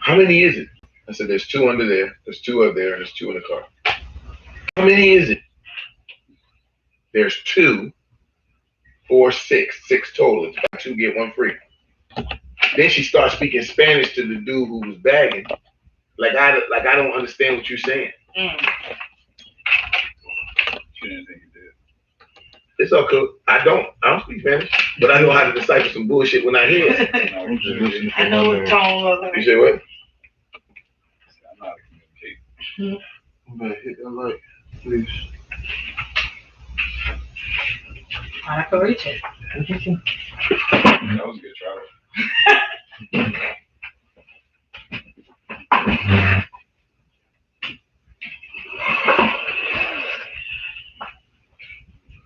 How many is it? I said, there's two under there, there's two up there, and there's two in the car. How many is it? There's two, four, six total. It's buy two, get one free. Then she starts speaking Spanish to the dude who was bagging. Like I don't understand what you're saying. She didn't think you did. It's okay. I don't speak Spanish, but I know how to decipher some bullshit when I hear it. I know what tone of it. You say what? I'm not communicating. But hit that light, please. I can reach it. That was a good try.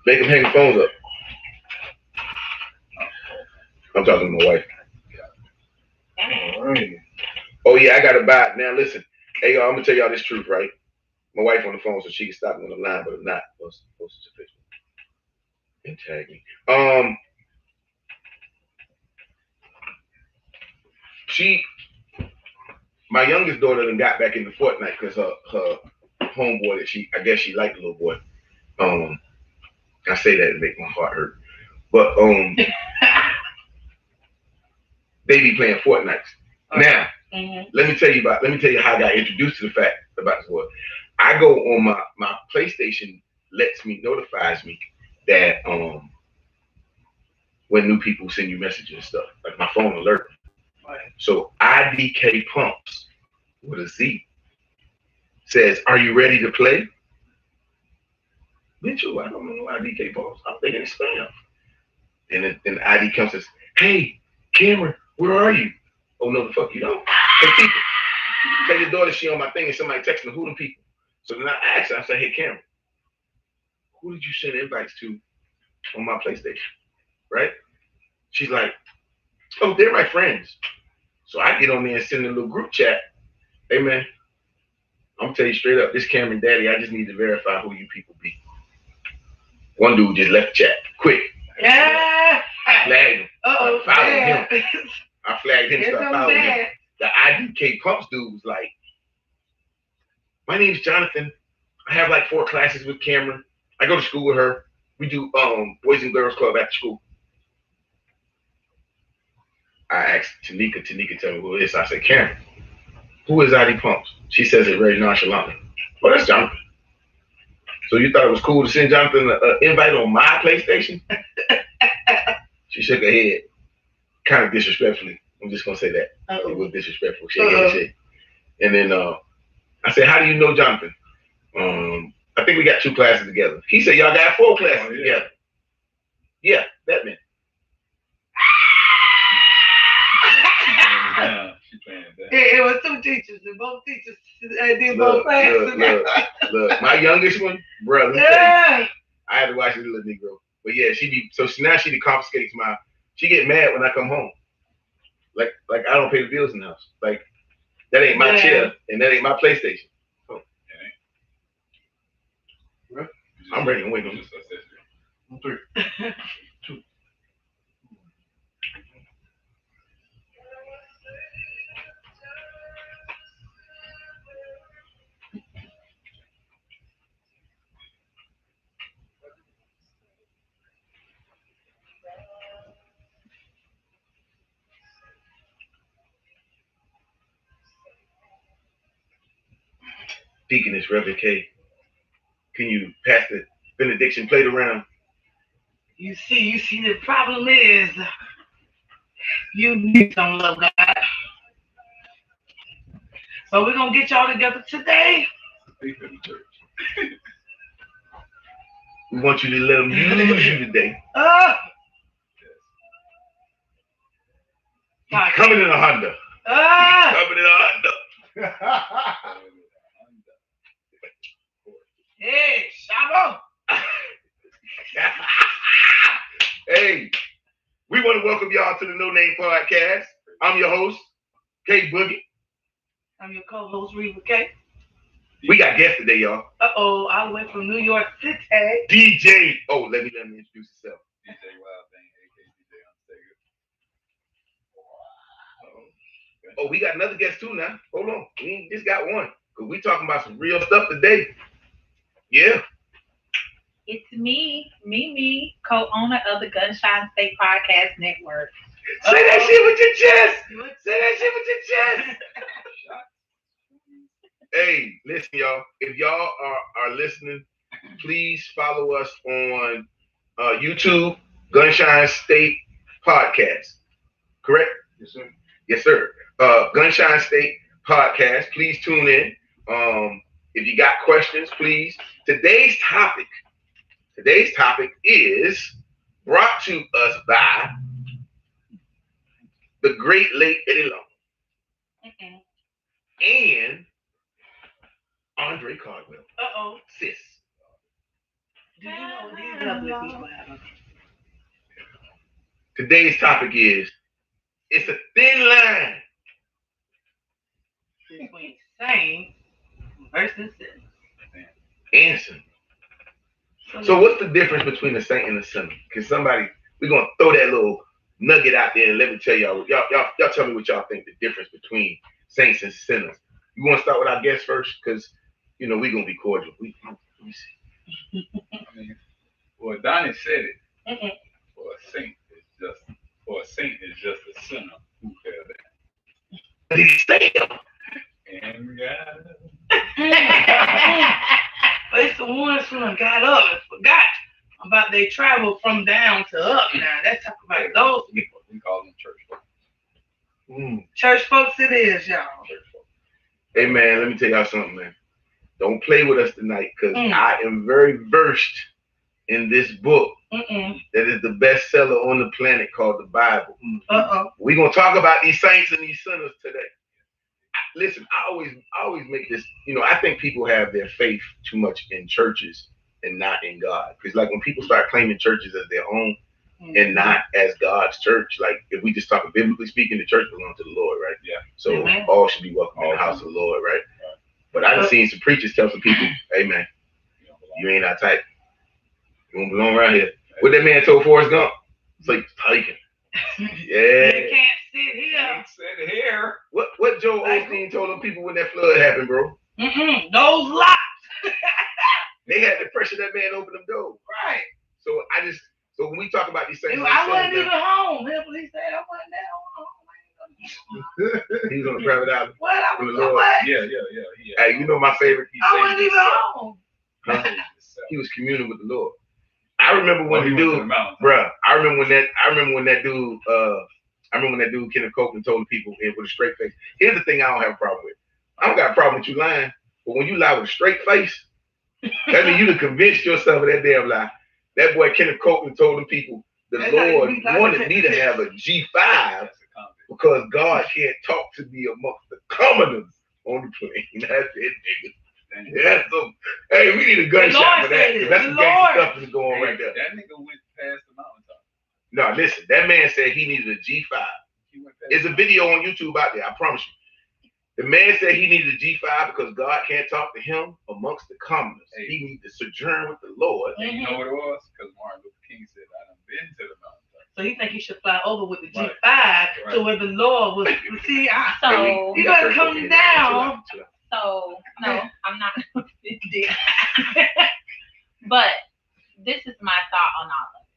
Make them hang the phones up. I'm talking to my wife. All right. Oh yeah, I gotta buy it. Now listen, hey y'all, I'm gonna tell y'all this truth, right? My wife on the phone so she can stop me on the line, but if not, post it to Facebook and tag me. My youngest daughter done got back into Fortnite because her homeboy I guess she liked the little boy. I say that to make my heart hurt, but they be playing Fortnite. Now, let me tell you how I got introduced to the fact about this boy. I go on my PlayStation notifies me that when new people send you messages and stuff, like my phone alert. Right. So IDK Pumps with a Z says, "Are you ready to play?" Mitchell, I don't know IDK Pumps. I'm thinking it's spam. And then ID comes and says, "Hey, Cameron, where are you?" Oh no, the fuck you don't. Hey people, tell your daughter she on my thing and somebody texting who them people. So then I asked her, I said, "Hey Cameron, who did you send invites to on my PlayStation?" Right? She's like, "Oh, they're my friends." So I get on there and send a little group chat. Hey man, I'm gonna tell you straight up, this Cameron Daddy, I just need to verify who you people be. One dude just left the chat, quick. Yeah. Flagged him. Uh-oh. Followed him. I flagged him, started following him. Bad. The IDK Pumps dude was like, "My name's Jonathan. I have like 4 classes with Cameron. I go to school with her. We do Boys and Girls Club after school." I asked Tanika tell me who it is. I said, "Cameron, who is ID Pumps?" She says it very nonchalantly. "Oh, that's Jonathan." "So you thought it was cool to send Jonathan an invite on my PlayStation?" She shook her head, kind of disrespectfully. I'm just gonna say that. It was disrespectful. She shit. And then I said, "How do you know Jonathan?" "I think we got 2 classes together." He said, "Y'all got 4 classes together." Yeah, that meant. It was 2 teachers, and both teachers did both classes. Look, my youngest one, bro, I had to watch this little Negro. But yeah, now she confiscates she get mad when I come home. Like I don't pay the bills in the house. Like that ain't my chair and that ain't my PlayStation. Oh, yeah. I'm ready to wait on this. 3, 2. Deaconess Reverend K, can you pass the benediction plate around? You see, the problem is you need some love, God. So we're gonna get y'all together today. We want you to let them use you today. Coming in a Honda. Coming in a Honda. Hey, Shabo. Hey, we want to welcome y'all to the No Name Podcast. I'm your host, K Boogie. I'm your co-host, Reba K. We got guests today, y'all. I went from New York City. DJ. Oh, let me introduce yourself. DJ Wild Thing, aka DJ Oh, we got another guest too now. Hold on. We ain't just got one. Because we talking about some real stuff today. Yeah. It's me, co-owner of the Gunshine State Podcast Network. Say that shit with your chest. Say that shit with your chest. Hey, listen, y'all. If y'all are listening, please follow us on YouTube, Gunshine State Podcast. Correct? Yes, sir. Yes, sir. Gunshine State Podcast. Please tune in. If you got questions, please. Today's topic is brought to us by the great late Eddie Long and Andre Cardwell. Sis. Do you know these lovely people have? Today's topic is it's a thin line. Between saints versus sinners. And sin. So what's the difference between a saint and a sinner? Because we're gonna throw that little nugget out there and let me tell y'all tell me what y'all think the difference between saints and sinners. You want to start with our guest first, because we're gonna be cordial. Let me see. I mean, well, Donnie said it. For a saint is just a sinner who fell down. But he stayed up. And God. But it's the ones who done got up and forgot about they travel from down to up now. Let's talk about those people. We call them church folk. Church folks it is, y'all. Church folk. Hey man, let me tell y'all something, man. Don't play with us tonight, because I am very versed in this book that is the bestseller on the planet called the Bible. We're gonna talk about these saints and these sinners today. Listen, I always make this, I think people have their faith too much in churches and not in God. Because like when people start claiming churches as their own and not as God's church, like if we just talk biblically speaking, the church belongs to the Lord, right? Yeah. So all should be welcome in the house of the Lord, right? But I done seen some preachers tell some people, hey man, you ain't our type. You don't belong around here. What that man told Forrest Gump? It's like taking. Yeah. You can't sit here. Sit here. What Joel Osteen told them people when that flood happened, bro? Those locks. They had to pressure that man open them doors. Right. So when we talk about these things, I wasn't even home. He said I wasn't there. He was on a private island. What? I From was the Lord. what? Yeah. Hey, my favorite? I wasn't even home. He was communing with the Lord. I remember when he the went to dude, the mountain. bruh. I remember when that dude, Kenneth Copeland, told the people with a straight face. Here's the thing I don't have a problem with. I don't got a problem with you lying, but when you lie with a straight face, that means you done convinced yourself of that damn lie. That boy Kenneth Copeland told them people the Lord wanted me to have a G5 because God can't talk to me amongst the commoners on the plane. That's it, nigga. Yeah, so hey, we need a gunshot for that. That's the gangster stuff that's going on right there. That nigga went past the mountaintop. No, listen, that man said he needed a G5. There's a video on YouTube out there, I promise you. The man said he needed a G5 because God can't talk to him amongst the commoners. He needs to sojourn with the Lord. And you know what it was? Because Martin Luther King said, I done been to the mountaintop. So you think he should fly over with the G5 to where the Lord was? See, you gotta come down. So no, I'm not. But this is my thought on all of it.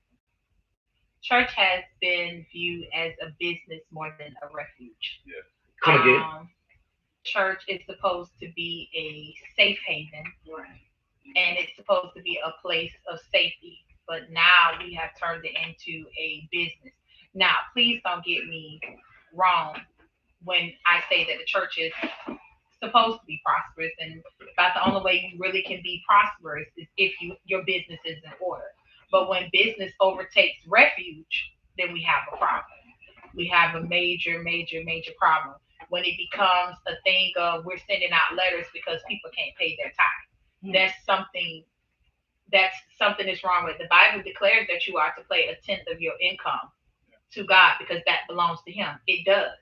Church has been viewed as a business more than a refuge. Yeah. Come again. Church is supposed to be a safe haven, and it's supposed to be a place of safety. But now we have turned it into a business. Now, please don't get me wrong when I say that the church is supposed to be prosperous, and about the only way you really can be prosperous is if your business is in order. But when business overtakes refuge, then we have a problem. We have a major problem when it becomes a thing of we're sending out letters because people can't pay their time. That's something is wrong with it. The Bible declares that you are to pay a tenth of your income to God because that belongs to him. It does.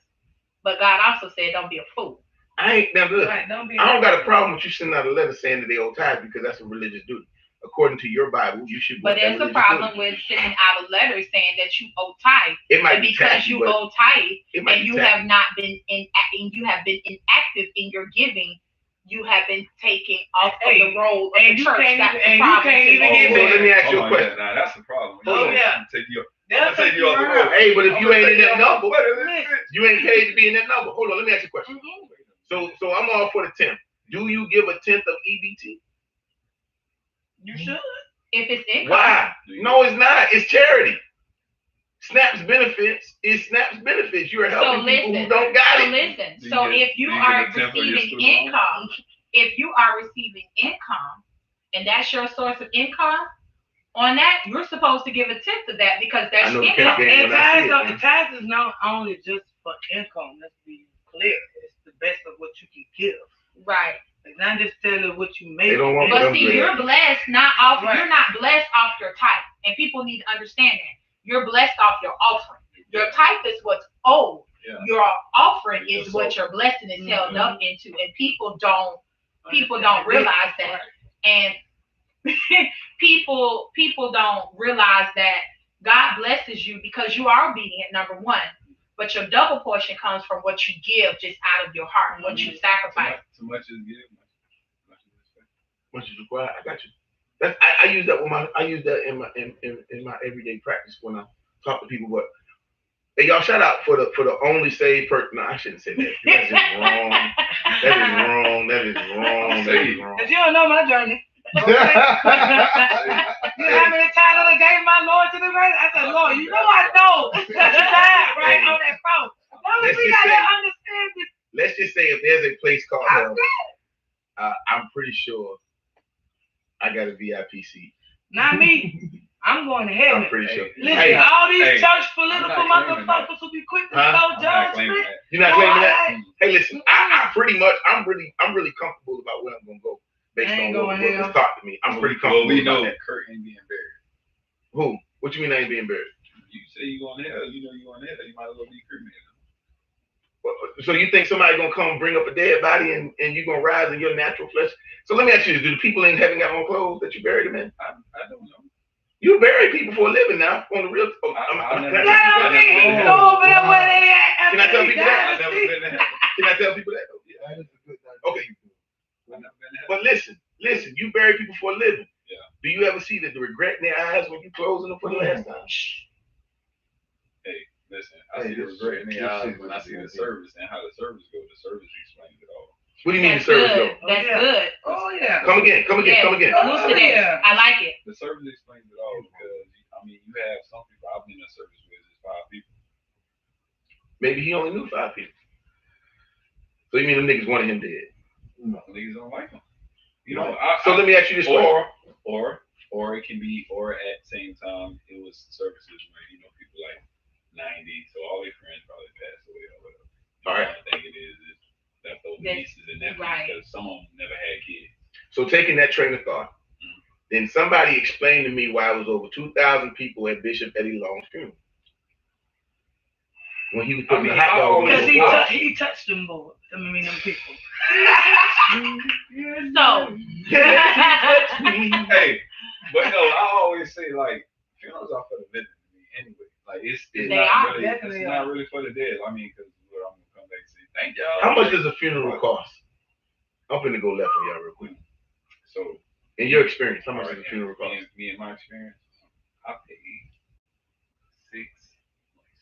But God also said, don't be a fool. I ain't never. Right, I don't got a problem with you sending out a letter saying that they owe tithes because that's a religious duty. according to your Bible, you should. But there's a problem with sending out a letter saying that you owe tithe. It might And be because tacky, you but owe tithe it might and be you tacky. have not been inactive in your giving, you have been taken off of the role of and the you church. can't That's even- the and you problem. can't even get So let me ask you a Hold on, question. Now that's the problem. Oh, yeah. I'm taking you They'll take you off the right road. Hey, but if I'm you gonna ain't in take that you off number, the road. you ain't paid to be in that number. Hold on, let me ask you a question. Mhm. So I'm all for the 10th. Do you give a 10th of EBT? You should. If it's income. Why? No, it's not. It's charity. SNAP's benefits is SNAP's benefits. You're So helping people who listen. don't got So it. listen. Do So you get- if you do you are get a 10th of your receiving student loan? income, if you are receiving income, and that's your source of income, on that you're supposed to give a 10th of that because that's I know the income. pimp game. And when I see it, tithes, man. tithes is not only just for income. Let's be clear. It's the best of what you can give. Right. It's not necessarily what you make. They don't want But them see, good. you're blessed not off. Right. You're not blessed off your tithe, and people need to understand that. You're blessed off your offering. Your tithe is what's owed. Yeah. Your offering is Yes, what sir. your blessing is held Mhm. up into, and people don't realize that. And people don't realize that God blesses you because you are obedient, number one. But your double portion comes from what you give just out of your heart, what you sacrifice. Too much is given. Much is expected. Much is required. I got you. I use that in my everyday practice when I talk to people. But hey, y'all, shout out for the only saved person. No, I shouldn't say that. That's just wrong. That is wrong. That is wrong. That is wrong. Because you don't know my journey. Okay? You know how many times I gave my Lord to the right? I said, Lord, you know I know that you died right on that cross. Long as we got that understanding. Let's just say if there's a place called I'm hell, I'm pretty sure I got a VIP seat. Not me. I'm going to heaven. I'm pretty sure. Listen, Hey, all these hey, church political I'm not claiming that. motherfuckers who be quick to Huh? throw I'm not claiming judgment. that. you're not claiming that? Boy, Hey, listen, I pretty much, I'm really comfortable about where I'm gonna go based I ain't on what going was hell. taught to me. I'm pretty Well, comfortable. we about know that. Kurt ain't being buried. Who? What you mean I ain't being buried? You say you going to hell, you know you going to hell, you might as well be cremated. So you think somebody gonna come bring up a dead body and you gonna rise in your natural flesh? So let me ask you this: do the people in heaven got on clothes that you buried them in? I don't know. You bury people for a living now on the real. Oh, I never- can Yeah, I- I mean, go over there where they at. Can I tell people that? I never been to hell. Can I tell people that? That is a good thing. Okay. I never been to hell. But listen, you bury people for a living. Yeah. Do you ever see the regret in their eyes when you closing them for the last time? Hey, listen, I Hey, see the this- regret in this the eyes shit when I was see the good. service and how the service goes. The service explains it all. What do you mean That's the service good. go? That's Yeah. good. Oh, yeah. Come again. Yeah. Elucidate. Yeah. I like it. The service explains it all because I mean you have some people I've been in service with is 5 people. Maybe he only knew 5 people. So you mean them niggas wanted him dead? Niggas don't like them. You No. know, So let me ask you this question. or it can be, or at the same time, it was services where, you know, people like 90, so all their friends probably passed away or whatever. All right. The only thing it is leftover That's nieces and nephews right. because some of them never had kids. So taking that train of thought, then somebody explained to me why it was over 2,000 people at Bishop Eddie Long's funeral. When he was putting the hot dog on Because the wall. he touched them boys. I mean, them people. So, Hey, but no, I always say like funerals are for the living to me anyway. Like it's They not are, really, definitely it's not really for the dead. I mean, because I'm gonna come back and say thank y'all. How much does a funeral cost? I'm finna go left on y'all real quick. So In your experience, how much alright, does a funeral cost? me and my experience, I paid 6,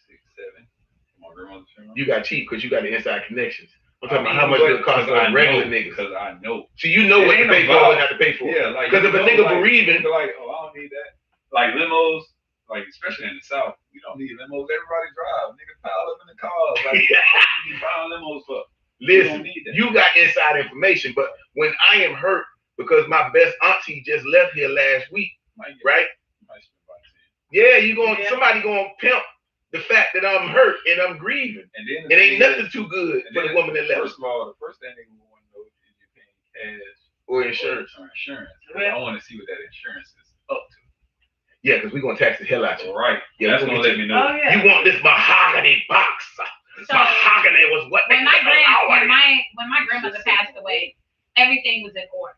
7 for my grandmother's funeral. You got cheap because you got the inside connections. I'm talking I about how mean, much it costs because a regular nigga. Because I know. So you know It what to ain't pay for about- and not to pay for. Yeah, like Because if a nigga like, bereaving, you're like, oh, I don't need that. Like limos, like especially in the South, you don't need limos. Everybody drive. Nigga pile up in the cars. Like, you buying limos for? You don't listen, need that. you got inside information. But when I am hurt because my best auntie just left here last week, Might get- right? might spend about 10. Yeah, you going Yeah. somebody gonna pimp the fact that I'm hurt and I'm grieving. And then It ain't thing is- nothing too good and for the then woman that left. First of all, the first thing they want to know is you're paying cash Or insurance. or insurance. Yeah. I want to see what that insurance is up to. Yeah, because we're gonna tax the hell out you. Right. Yeah, That's we gonna gonna let me know. Oh, yeah. You want this mahogany box. so Mahogany was what they when my allowed. grandmother passed away, everything was in order.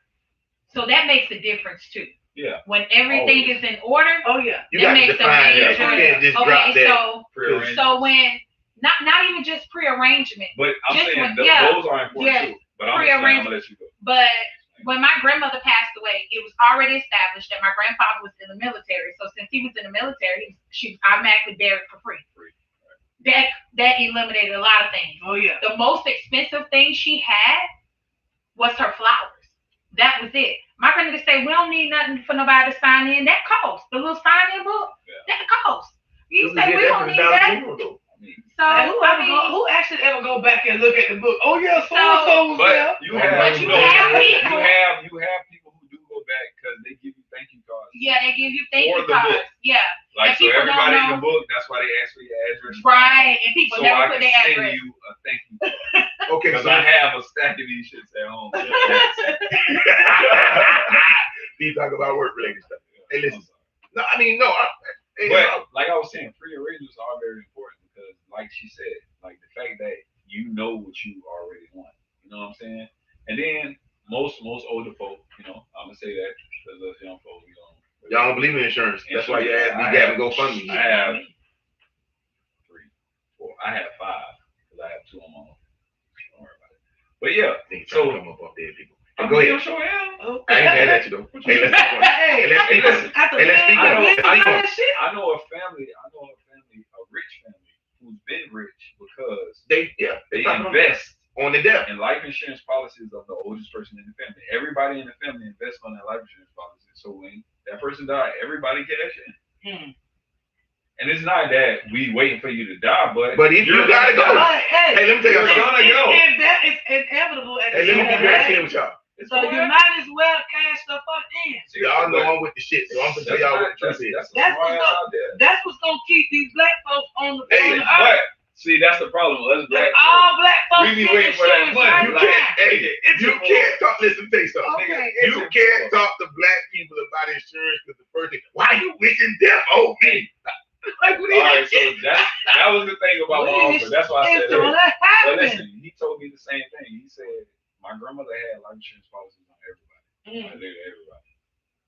So that makes a difference too. Yeah. When everything is in order, Oh yeah. You that got to makes a define major. that. You can't just drop Okay, that. so when not even just pre-arrangement, But I'm Just saying when- yeah. those are important Yeah. too. But I'm gonna let you go. but when my grandmother passed away, it was already established that my grandfather was in the military. So since he was in the military, she was automatically buried for free. That eliminated a lot of things. Oh yeah. The most expensive thing she had was her flowers. That was it. My grandmother said, we don't need nothing for nobody to sign in. That costs. The little sign-in book, that costs. You say we don't need that. So who actually ever go back and look at the book? Oh yeah, so and so was there. But you have people who do go back because they give you thank you cards. Yeah, they give you thank Or you the cards. book. Yeah. Like, And so people everybody don't in know. the book, that's why they ask for your address. Right, and people So never I put can their send address. you a thank you card. Okay, Because so I have a stack of these shits at home. you talk about work related stuff. Hey, listen. No, I mean, But like I was saying, pre-arrangements are very important because, like she said, like the fact that you know what you already want. You know what I'm saying? And then most older folk, I'm gonna say that because us young folk, y'all don't believe in insurance. That's why you asked me to go fund me. I have 3, 4. I have 5 because I have 2 on my own. Don't worry about it. But yeah, so come up there, people. Go ahead. Sure am. I ain't mad at you though. Hey, let's speak on it. I know a family, a rich family who's been rich because they invest on the death in life insurance policies of the oldest person in the family. Everybody in the family invests on that life insurance policy. So when that person died, everybody cash in. And it's not that we waiting for you to die, but if you gotta go, hey, let me tell you something. It's inevitable. Hey, let me be very clear with y'all. So you might as well cash the fuck in. Y'all know I'm with the shit, so I'm gonna tell y'all what the truth is. That's what's gonna keep these black folks on the earth. But see, that's the problem. Us black all black folks we be waiting for that money. You can't talk. Listen, tell you something. Okay. You can't talk to black people about insurance because the first thing, why you wishing death on me? All right, so that was the thing about my uncle. That's why I said that. But listen, he told me the same thing. He said my grandmother had life insurance policies on everybody. Everybody.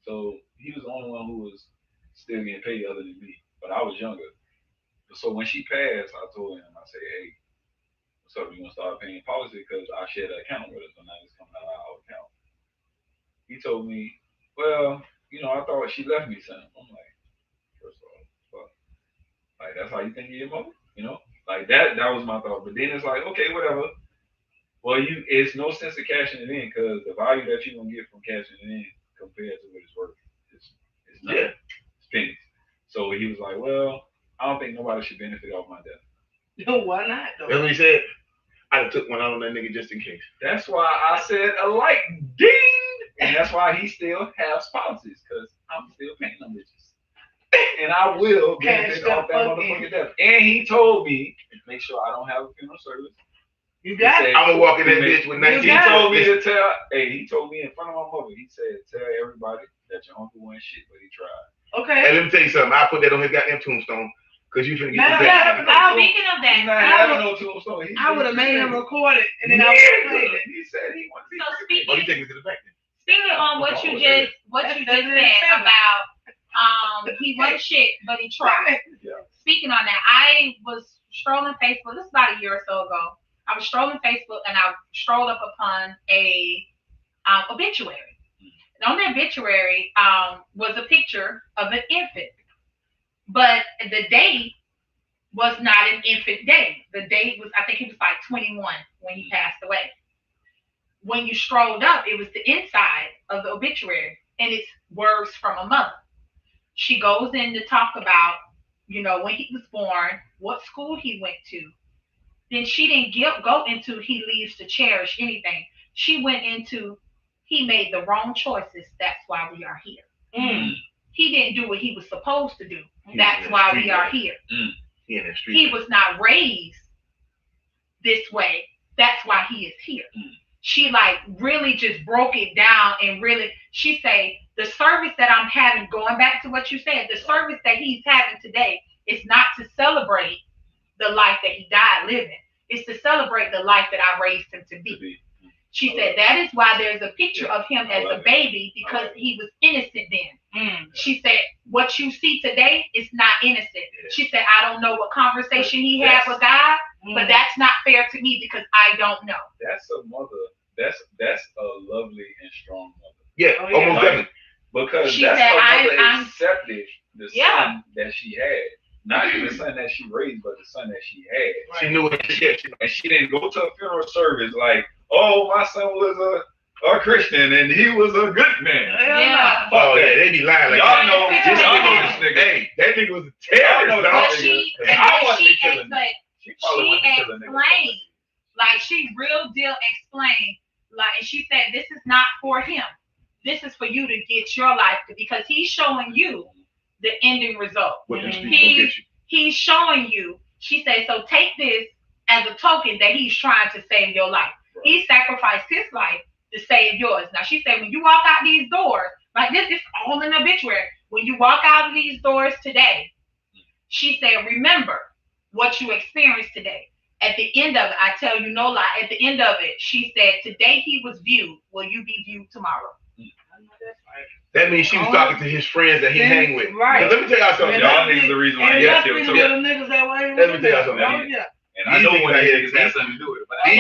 So he was the only one who was still getting paid other than me. But I was younger. So when she passed, I told him, I said, hey, what's up? You gonna start paying policy? Because I shared an account with her, so now it's coming out of our account. He told me, well, I thought she left me something. I'm like, first of all, fuck. Like, that's how you think of your mother? Like that was my thought. But then it's like, okay, whatever. Well, it's no sense of cashing it in because the value that you're gonna get from cashing it in compared to what it's worth is nothing. It's pennies. So he was like, well, I don't think nobody should benefit off my death. No, why not though? That's what he said. I took one out on that nigga just in case. That's why I said a light ding, and that's why he still has policies because I'm still paying them bitches. And I will benefit off that motherfucking death. And he told me, make sure I don't have a funeral service. You got it. I'm gonna walk in that bitch with 19. He told me he told me in front of my mother, he said, tell everybody that your uncle wasn't shit, but he tried. Okay. Hey, let me tell you something. I put that on his goddamn tombstone because you finna get the Speaking of that, I would have made him record it and then I would have played it. He said he wanted to. So speaking, you take me to the bank. Speaking on what you just said about he wasn't shit, but he tried. Yeah. Speaking on that, I was strolling Facebook. This is about a year or so ago. I was strolling Facebook and I strolled up upon a obituary. And on the obituary was a picture of an infant, but the date was not an infant date. The date was, I think he was like 21 when he passed away. When you strolled up, it was the inside of the obituary and it's words from a mother. She goes in to talk about, when he was born, what school he went to. Then she didn't go into he leaves to cherish anything. She went into he made the wrong choices. That's why we are here. He didn't do what he was supposed to do. That's why we are here. He was not raised this way. That's why he is here. She really just broke it down and really, she said, the service that I'm having, going back to what you said, the service that he's having today is not to celebrate the life that he died living. It's to celebrate the life that I raised him to be. She said that is why there's a picture of him as a baby because he was innocent then. She said what you see today is not innocent. She said I don't know what conversation he had with God, but that's not fair to me because I don't know. That's a mother. That's a lovely and strong mother. Yeah, almost definitely. Because She that's said, her mother I'm accepted the son that she had. Not even the son that she raised, but the son that she had. She knew what she did. And she didn't go to a funeral service like, oh, my son was a Christian and he was a good man. Yeah. Oh, yeah, they be lying. Like, y'all know this nigga. Hey, that nigga was a terrorist. But she explained, like she real deal explained, like, and she said, this is not for him. This is for you to get your life because he's showing you the ending result. He's showing you. She said, so take this as a token that he's trying to save your life. Right. He sacrificed his life to save yours. Now she said, when you walk out these doors, like this is all in the obituary. When you walk out of these doors today, she said, remember what you experienced today. At the end of it, I tell you no lie. At the end of it, she said, today he was viewed. Will you be viewed tomorrow? That means she was talking to his friends that he hang with. Right. Let me tell y'all something. Y'all niggas the reason why he has to too. Let me tell y'all something. And I know when it has something to do with it. But the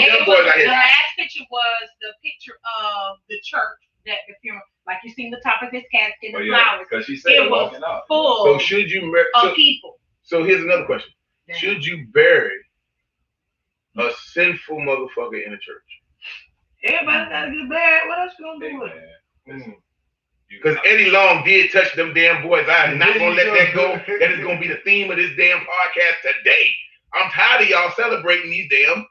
last picture was the picture of the church that the funeral, like you seen the top of his casket and the flowers. Because she said it was full so should you of people. So here's another question. Damn. Should you bury a sinful motherfucker in a church? Everybody gotta get buried. What else you gonna do with it? Because Eddie Long did touch them damn boys' eyes. I'm not gonna let that go. That is gonna be the theme of this damn podcast today. I'm tired of y'all celebrating these damn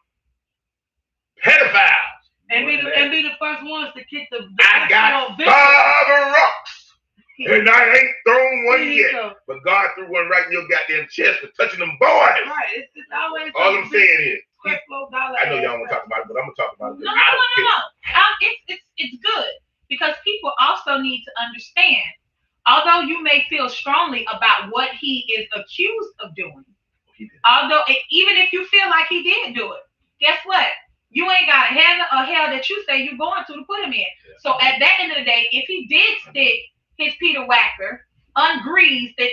pedophiles. And be the first ones to kick the I got 5 rocks. And I ain't thrown one yet. But God threw one right in your goddamn chest for touching them boys. Right. It's always all I'm saying is, I know y'all want to talk about it, but I'm gonna talk about it. No. It's good because people also need to understand. Although you may feel strongly about what he is accused of doing, even if you feel like he did do it, guess what? You ain't got a hell that you say you're going to put him in. So at that end of the day, if he did stick his Peter Wacker ungreased at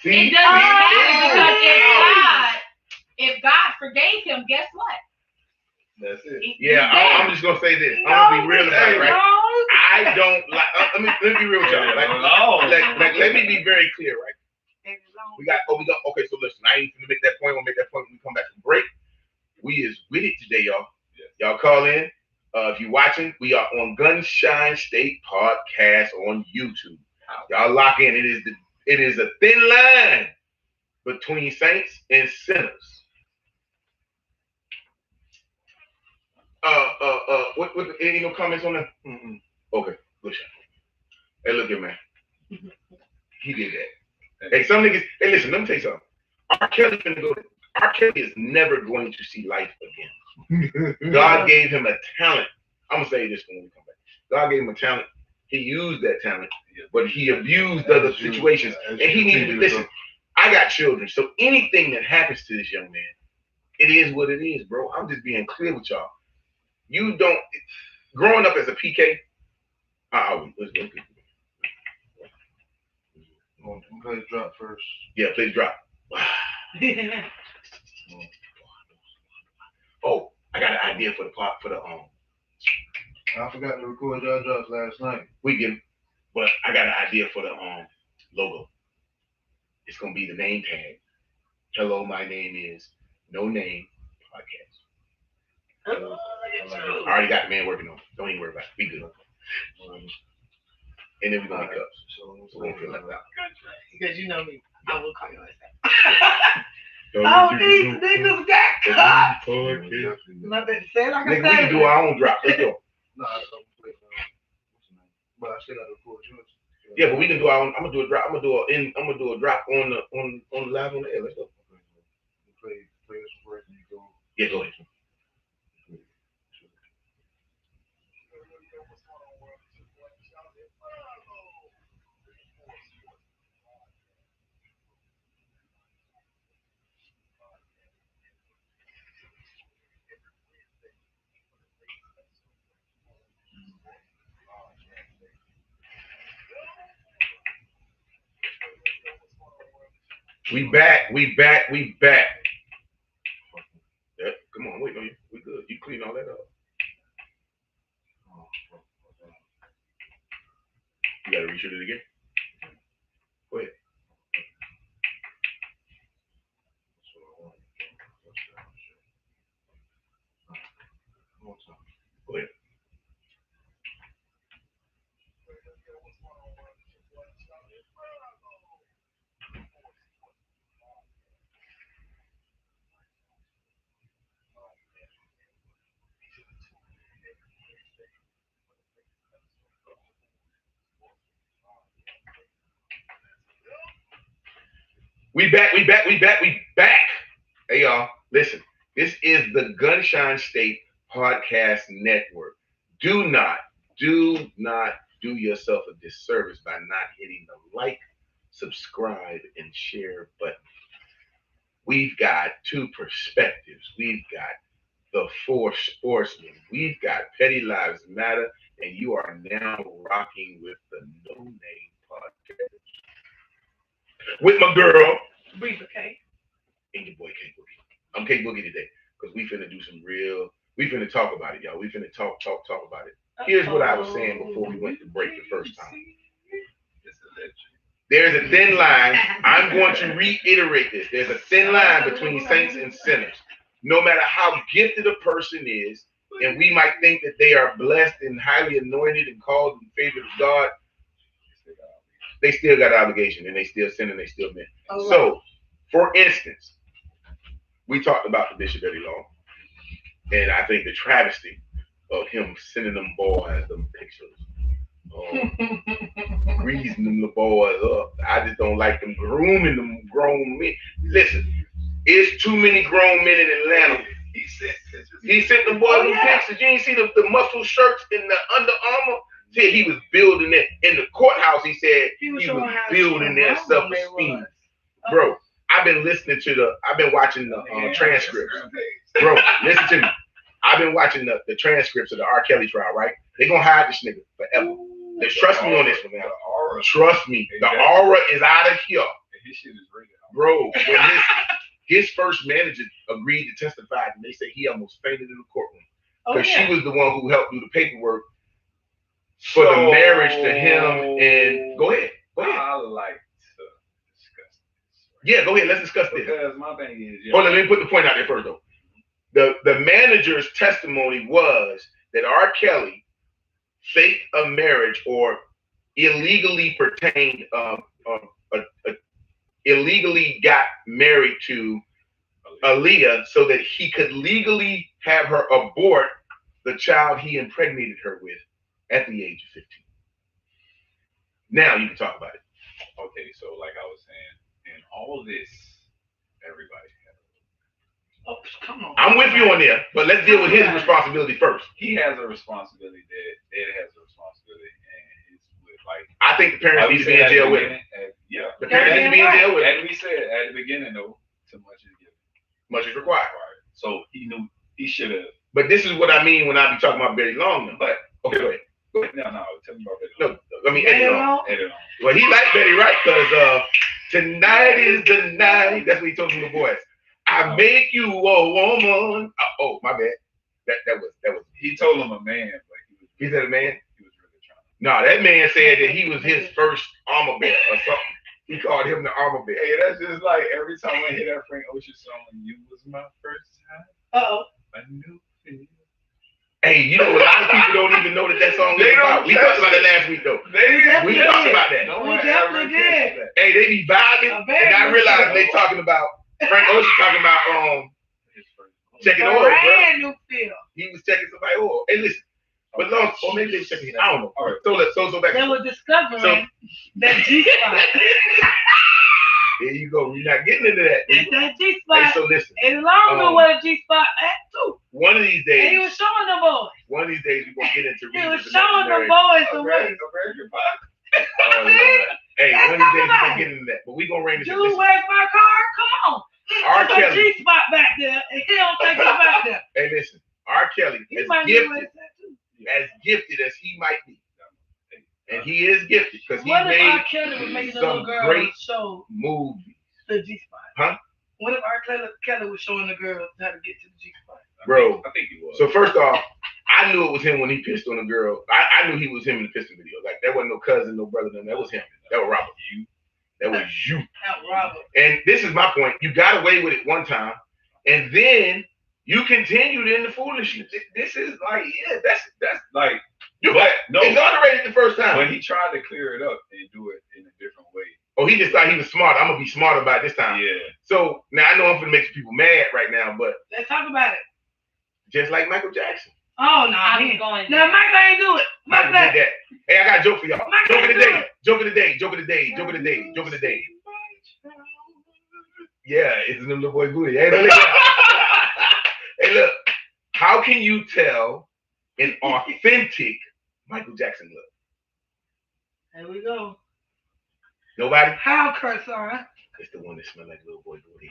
it doesn't matter because if God forgave him, guess what? That's it. Yeah, I'm just gonna say this. I'm gonna be real about it, right? I don't like. Let me be real with y'all. Like, let me be very clear, right? We got. Okay, so listen. I ain't gonna make that point. We'll make that point when we come back from break. We is with it today, y'all. Yes. Y'all call in. If you're watching, we are on Gunshine State Podcast on YouTube. Y'all lock in. It is a thin line between saints and sinners. What any no comments on that? Okay, good shot. Hey, look here, man. He did that. Hey, some niggas. Hey, listen. Let me tell you something. R. Kelly is never going to see life again. God gave him a talent. I'm gonna say this when we come back. God gave him a talent. He used that talent, but he abused other situations, and he needed to listen. I got children, so anything that happens to this young man, it is what it is, bro. I'm just being clear with y'all. You don't. Growing up as a PK, let's go. Play drop first. Yeah, play drop. Oh, I got an idea for the plot for the I forgot to record y'all drops last night. We get, but I got an idea for the logo. It's gonna be the name tag. Hello, my name is No Name Podcast. I already got the man working on it. Don't even worry about it. We good. And then we're gonna make up. So we won't feel left out. Because you know me, I will call you like that. Oh, these niggas got caught. Nothing to say like nigga, we can do our own drop. Let's go. Nah, but I still got to record yours. Yeah, but we can do our own. I'm gonna do a drop. I'm gonna do a drop on the live on the air. Let's go. Play this first and you go. Yeah, go ahead. We back. Yeah, come on, wait, no, we good. You clean all that up. You gotta reshoot it again. Go ahead. Go ahead. We back. Hey y'all, listen. This is the Gunshine State Podcast Network. Do not do yourself a disservice by not hitting the like, subscribe, and share button. We've got two perspectives. We've got the four sportsmen. We've got Petty Lives Matter, and you are now rocking with the No Name Podcast with my girl, Breathe, okay? and your boy K Boogie. I'm K Boogie today because we finna do some real. We finna talk about it, y'all. We finna talk about it. Here's what I was saying before we went to break the first time. There's a thin line. I'm going to reiterate this. There's a thin line between saints and sinners. No matter how gifted a person is, and we might think that they are blessed and highly anointed and called in favor of God, they still got an obligation, and they still sin and they still men. So, for instance, we talked about the Bishop Eddie Long, and I think the travesty of him sending them boys them pictures, greasing them boys up. I just don't like them grooming them grown men. Listen, it's too many grown men in Atlanta. He sent the boys them pictures. You ain't see the muscle shirts and the Under Armour. Said he was building it in the courthouse. He said he was building their self-esteem. Bro, I've been watching the transcripts. Bro, listen to me. I've been watching the transcripts of the R. Kelly trial, right? They're gonna hide this nigga forever. Trust me on this one, man. Trust me. The aura is out of here. His shit is real. Bro, when his first manager agreed to testify, and they say he almost fainted in the courtroom. Because she was the one who helped do the paperwork for the marriage to him. And go ahead. I like to discuss this. Yeah, go ahead. Let's discuss this. Because my thing is, hold on, let me put the point out there first, though. The manager's testimony was that R. Kelly faked a marriage or illegally illegally got married to Aaliyah so that he could legally have her abort the child he impregnated her with at the age of 15. Now you can talk about it. Okay, so like I was saying, in all this, everybody has. Oh, come on. I'm with you on there, but let's deal with his responsibility first. He has a responsibility. Dad has a responsibility, and it's with like. I think the parents need to be in jail with him. Yeah, the parents need to be in jail with him. As we said at the beginning, though, too much is given. Much is required. So he knew he should have. But this is what I mean when I be talking about Barry Long. Now. But okay, go ahead. No, tell me about Betty Long. No, I mean Eddie Long. Well, he liked Betty Wright because tonight is the night. That's what he told me the boys. I make you a woman. Oh, my bad. That was. He told him a man, but he said a man. He was really trying. No, that man said that he was his first armor bear or something. He called him the armor bear. Hey, that's just like every time I hear that Frank Ocean song, "You was my first time." I knew it. Hey, you know, a lot of people don't even know that song is about. We talked about it last week, though. We talked about that. We definitely did. Hey, they be vibing, and I realize they talking about Frank Ocean talking about checking oil, bro. He was checking somebody oil. Hey, listen, but long, or maybe they were checking it. I don't know. All right, so back. They were discovering that G-spot. There you go. We're not getting into that. It's that G-spot. Hey, so listen. And Long knew what a G-spot at too. One of these days. And he was showing the boys. One of these days we're gonna get into. He was showing the boys the way. Oh, Lord. Hey, one of these days we're gonna get into that. But we're gonna rein this in. Dude, where's my car? Come on. R. Kelly. There's a G-spot back there, and he don't take it back there. Hey, listen. R. Kelly is gifted as he might be. And he is gifted because he made some great movies. The G spot. Huh? What if R. Kelly was showing the girls how to get to the G spot? Bro. I think he was. So first off, I knew it was him when he pissed on a girl. I knew he was him in the pissing video. Like, that wasn't no cousin, no brother, no. That was him. That was Robert. That was you. That Robert. And this is my point. You got away with it one time, and then you continued in the foolishness. This is like, that's like, You but no, exonerated the first time. when he tried to clear it up and do it in a different way. Oh, he just thought he was smart. I'm gonna be smarter about it this time. Yeah. So now I know I'm gonna make some people mad right now, but Let's talk about it. just like Michael Jackson. Oh no, I'm he going. no, Michael ain't do it. Michael did that. Hey, I got a joke for y'all. Michael Joke of the do day. it. Joke of the day. Joke of the day. Joke of the day. Joke of the day. Yeah, it's a little boy booty. Hey, look. Hey, look. How can you tell an authentic Michael Jackson look? There we go. Nobody? How curse on? It's the one that smell like little boy booty.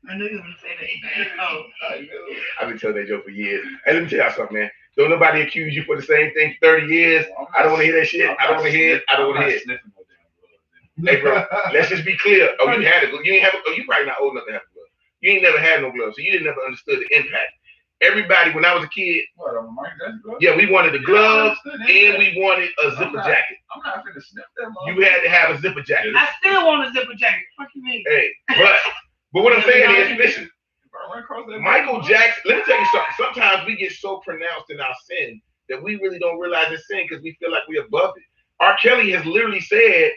I knew you were gonna say that. Oh, I know. I've been telling that joke for years. Hey, let me tell y'all something, man. Don't nobody accuse you for the same thing for 30 years. I don't want to hear that shit. I don't want to hear it. I don't want to hear it. Hey, bro, let's just be clear. Oh, you had a glove. You ain't have a glove. You probably not old enough to have a glove. You ain't never had no glove, so you didn't never understood the impact. Everybody, when I was a kid, yeah, we wanted the gloves and we wanted a zipper jacket. I'm not finna sniff that. You had to have a zipper jacket. I still want a zipper jacket. Fuck you mean? Hey, but what I'm saying is, listen, Michael Jackson, let me tell you something. Sometimes we get so pronounced in our sin that we really don't realize it's sin because we feel like we're above it. R. Kelly has literally said,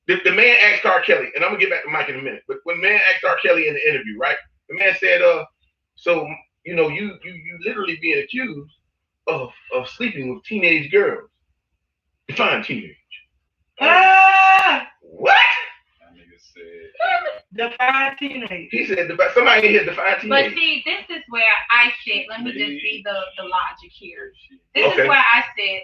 the man asked R. Kelly, and I'm gonna get back to Mike in a minute, but when man asked R. Kelly in the interview, right? The man said, so you know, you literally being accused of sleeping with teenage girls. Define teenage. Ah, What? That nigga said. define teenage. He said, somebody in here define teenage. But see, this is where I said, let me just be the logic here. This Okay. is where I said,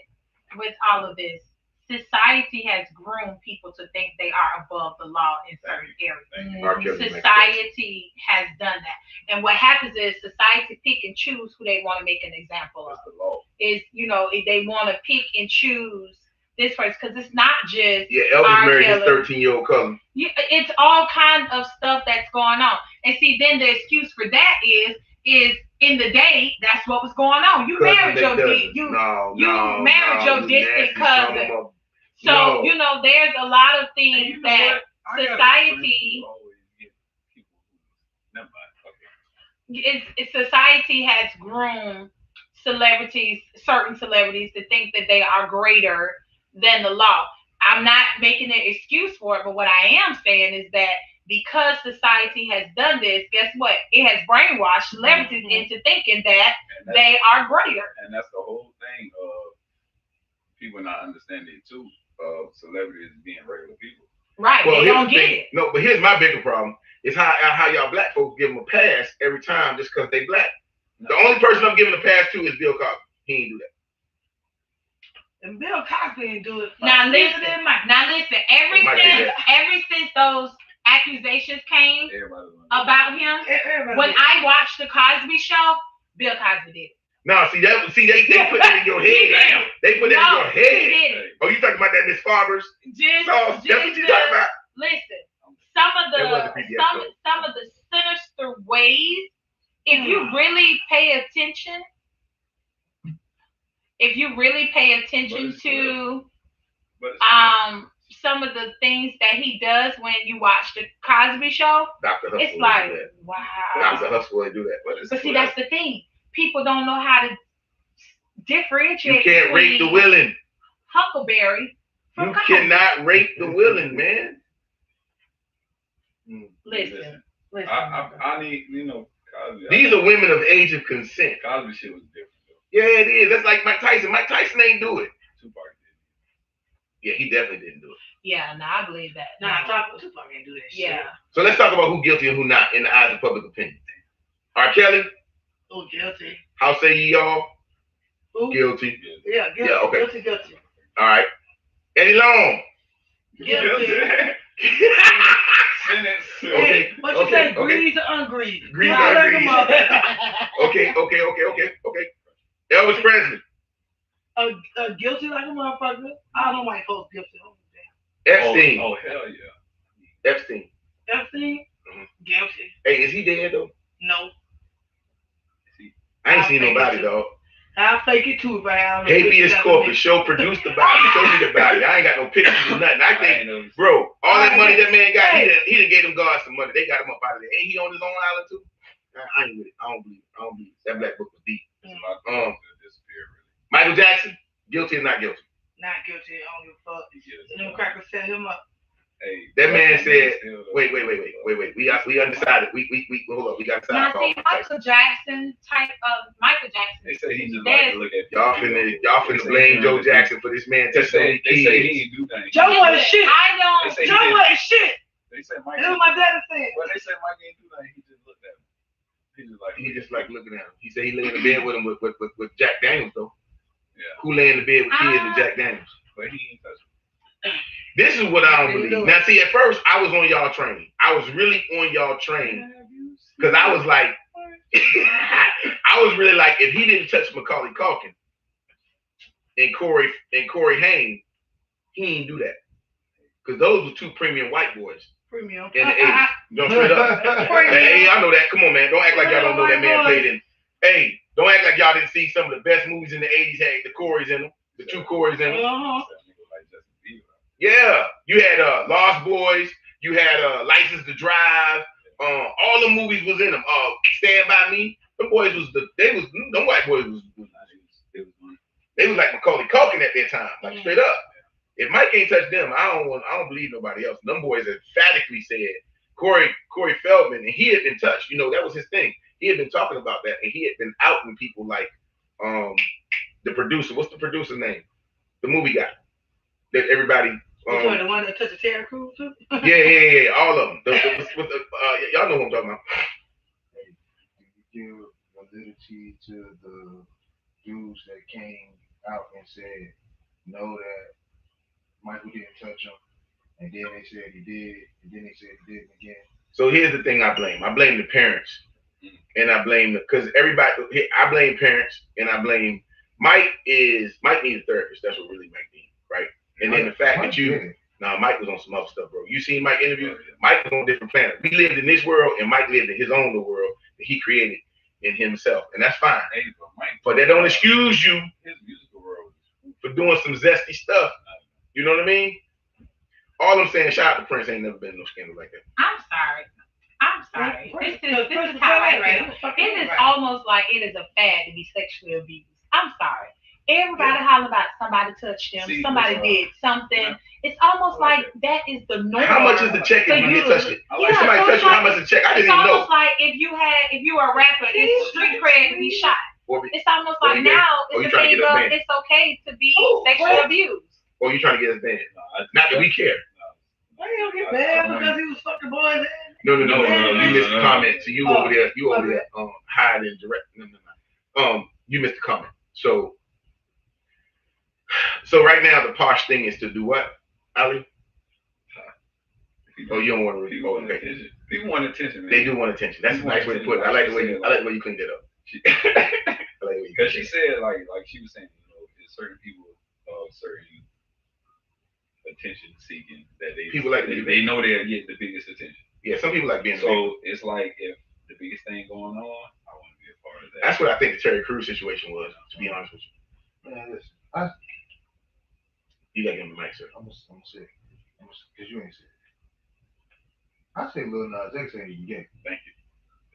with all of this, society has groomed people to think they are above the law in certain areas. R. Kelly, Society has done that. And what happens is society pick and choose who they want to make an example of. That's the law. Is, you know, if they want to pick and choose this person, because it's not just Yeah, Elvis R. married his Kelly. 13-year-old cousin. It's all kinds of stuff that's going on. And see, then the excuse for that is in the day, that's what was going on. You married your married your distant cousin. So, you know, there's a lot of things that society society has groomed celebrities, certain celebrities, to think that they are greater than the law. I'm not making an excuse for it, but what I am saying is that because society has done this, guess what? It has brainwashed celebrities into thinking that they are greater. And that's the whole thing of people not understanding it too, of celebrities being regular people. Right, Well, they here's don't the get thing. it. No, but here's my bigger problem. Is how y'all black folks give them a pass every time just because they black. The only person I'm giving a pass to is Bill Cosby. He ain't do that. And Bill Cosby didn't do it. Now listen, ever since those accusations came about him, when I watched the Cosby Show, Bill Cosby did it. No, they put that in your head. They put that in your head. Oh, you talking about that Miss Farber's? That's what you talking about. Listen, some of the sinister ways, if you really pay attention, to some of the things that he does when you watch the Cosby Show, Dr. Huxley, it's like, wow. Dr. Huxley would do that. But see, that's the thing. People don't know how to differentiate. You can't rate the willing. Huckleberry from You Cosby. cannot rate the willing, man. Listen. I need, Cosby. These are women of age of consent. Cosby shit was different though. Yeah, it is. That's like Mike Tyson. Mike Tyson ain't do it. Tupac Yeah, he definitely didn't do it. Yeah, no, I believe that. Nah, Tupac ain't do that shit. Yeah. So let's talk about who guilty and who not in the eyes of public opinion. R. Kelly, Oh, guilty. how say ye y'all? Who? Guilty. Yeah, guilty. Yeah, okay. Guilty. All right. Eddie Long. Guilty. Sentence. Okay. What you say? Greed or ungreed? Greed or Y'all like ungreed. them all. Okay. Elvis Presley. Guilty like a motherfucker. I don't like folks guilty. Epstein. Oh hell yeah. Epstein. Epstein. Guilty. Hey, is he dead though? No. I ain't seen nobody dog. I'll fake it too, bro. Habeas corpus, show produced the body, show me the body. I ain't got no pictures or nothing. I think, bro, all that money that man got, he done gave them guards some money. They got him up out of there. Ain't he on his own island too? I ain't with it. I don't believe it. That black book was deep. Michael Jackson, guilty or not guilty? Not guilty. I don't give a fuck. Them crackers set him up. Hey, that man said, wait. We undecided. We hold up. We got now, see, Michael Jackson. They say he just like to look at y'all finna blame Joe Jackson for this man touching They say he ain't do nothing. Joe wasn't shit. I don't. Joe wasn't shit. They say Mike. That's what my dad said. Well, they say Mike ain't do nothing. He just looked at him. He just like looking at him. He said he lay in the bed with him with Jack Daniels though. Yeah. Who lay in the bed with kids with Jack Daniels? But he ain't touching. This is what I don't believe. Now, see, at first, I was on y'all train. I was really on y'all train because I was like, I was really like, if he didn't touch Macaulay Culkin and Corey Haim, he ain't do that because those were two premium white boys Premium. in the 80s. Don't straight up. Hey, I know that. Come on, man. Don't act like y'all don't know that man played in. Hey, don't act like y'all didn't see some of the best movies in the 80s. Had the Coreys in them, the two Coreys in them. Yeah, you had Lost Boys, you had License to Drive, all the movies was in them. Stand By Me, them boys them white boys was they was like Macaulay Culkin at their time, like straight up. If Mike ain't touched them, I don't believe nobody else. Them boys emphatically said Corey Feldman, and he had been touched. You know, that was his thing. He had been talking about that, and he had been outing people like the producer. What's the producer's name? The movie guy that everybody. The one that touched the Terry Crews too? Yeah, all of them. Y'all know what I'm talking about. Hey, give validity to the dudes that came out and said no that Michael didn't touch him, and then they said he did, and then they said he didn't again. So here's the thing: I blame the parents, and I blame because everybody. I blame parents, and I blame Mike. Mike needs a therapist. That's what really Mike needs, right? And then the fact that Mike was on some other stuff, bro. You seen Mike interview? Mike was on a different planet. We lived in this world, and Mike lived in his own world that he created in himself, and that's fine. But that don't excuse you for doing some zesty stuff. You know what I mean? All I'm saying, shout out to Prince. Ain't never been in no scandal like that. I'm sorry. This is how I feel. It is almost like it is a fad to be sexually abused. I'm sorry. Everybody holler about somebody touched them, somebody did something. It's almost like that is the norm. How much is the check if you get touched? If somebody touched you, how much is the check? I didn't even know. It's almost like if you were a rapper, it's street cred to be shot. It's almost like now it's a thing of it's okay to be sexually abused. Or you trying to get us banned? Not that we care. Why you don't get banned because he was fucking boys? No. You missed the comment. So you over there hiding direct. No. You missed the comment. So right now the posh thing is to do what, Ali? Oh, you don't want to really attention. People want attention, man. They do want attention. That's a nice way to put it. I like the way you cleaned it up. Because she said like she was saying, there's certain people certain attention seeking that people like they know they'll get the biggest attention. Yeah, some people like being it's like if the biggest thing going on, I want to be a part of that. That's what I think the Terry Crews situation was, to be honest with you. Man, listen, you gotta give him the mic, sir. I'm gonna say it. Because you ain't said it. I say Lil Nas X ain't even gay. Thank you.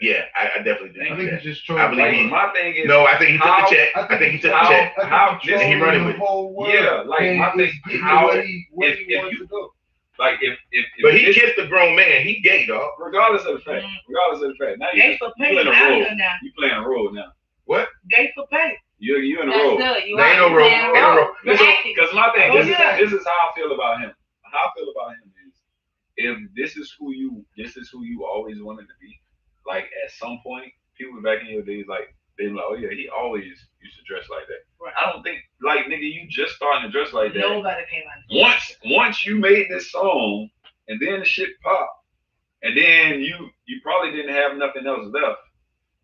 Yeah, I definitely do. I think he's just trying. I believe my thing is. No, I think he took the check. I think he took the check. How and he running with it. Yeah, like my thing. How if you go. Like if but he kissed a grown man. He gay, dog. Regardless of the fact. Now you playing a role. You playing a role now. What? Gay for pay. You in a role. There ain't no role. Because my thing, this is how I feel about him. How I feel about him is, if this is who you always wanted to be. Like at some point, people back in your days, like they were like, oh yeah, he always used to dress like that. Right. I don't think, like nigga, you just starting to dress like that. Nobody came out. Once you made this song, and then the shit popped, and then you probably didn't have nothing else left.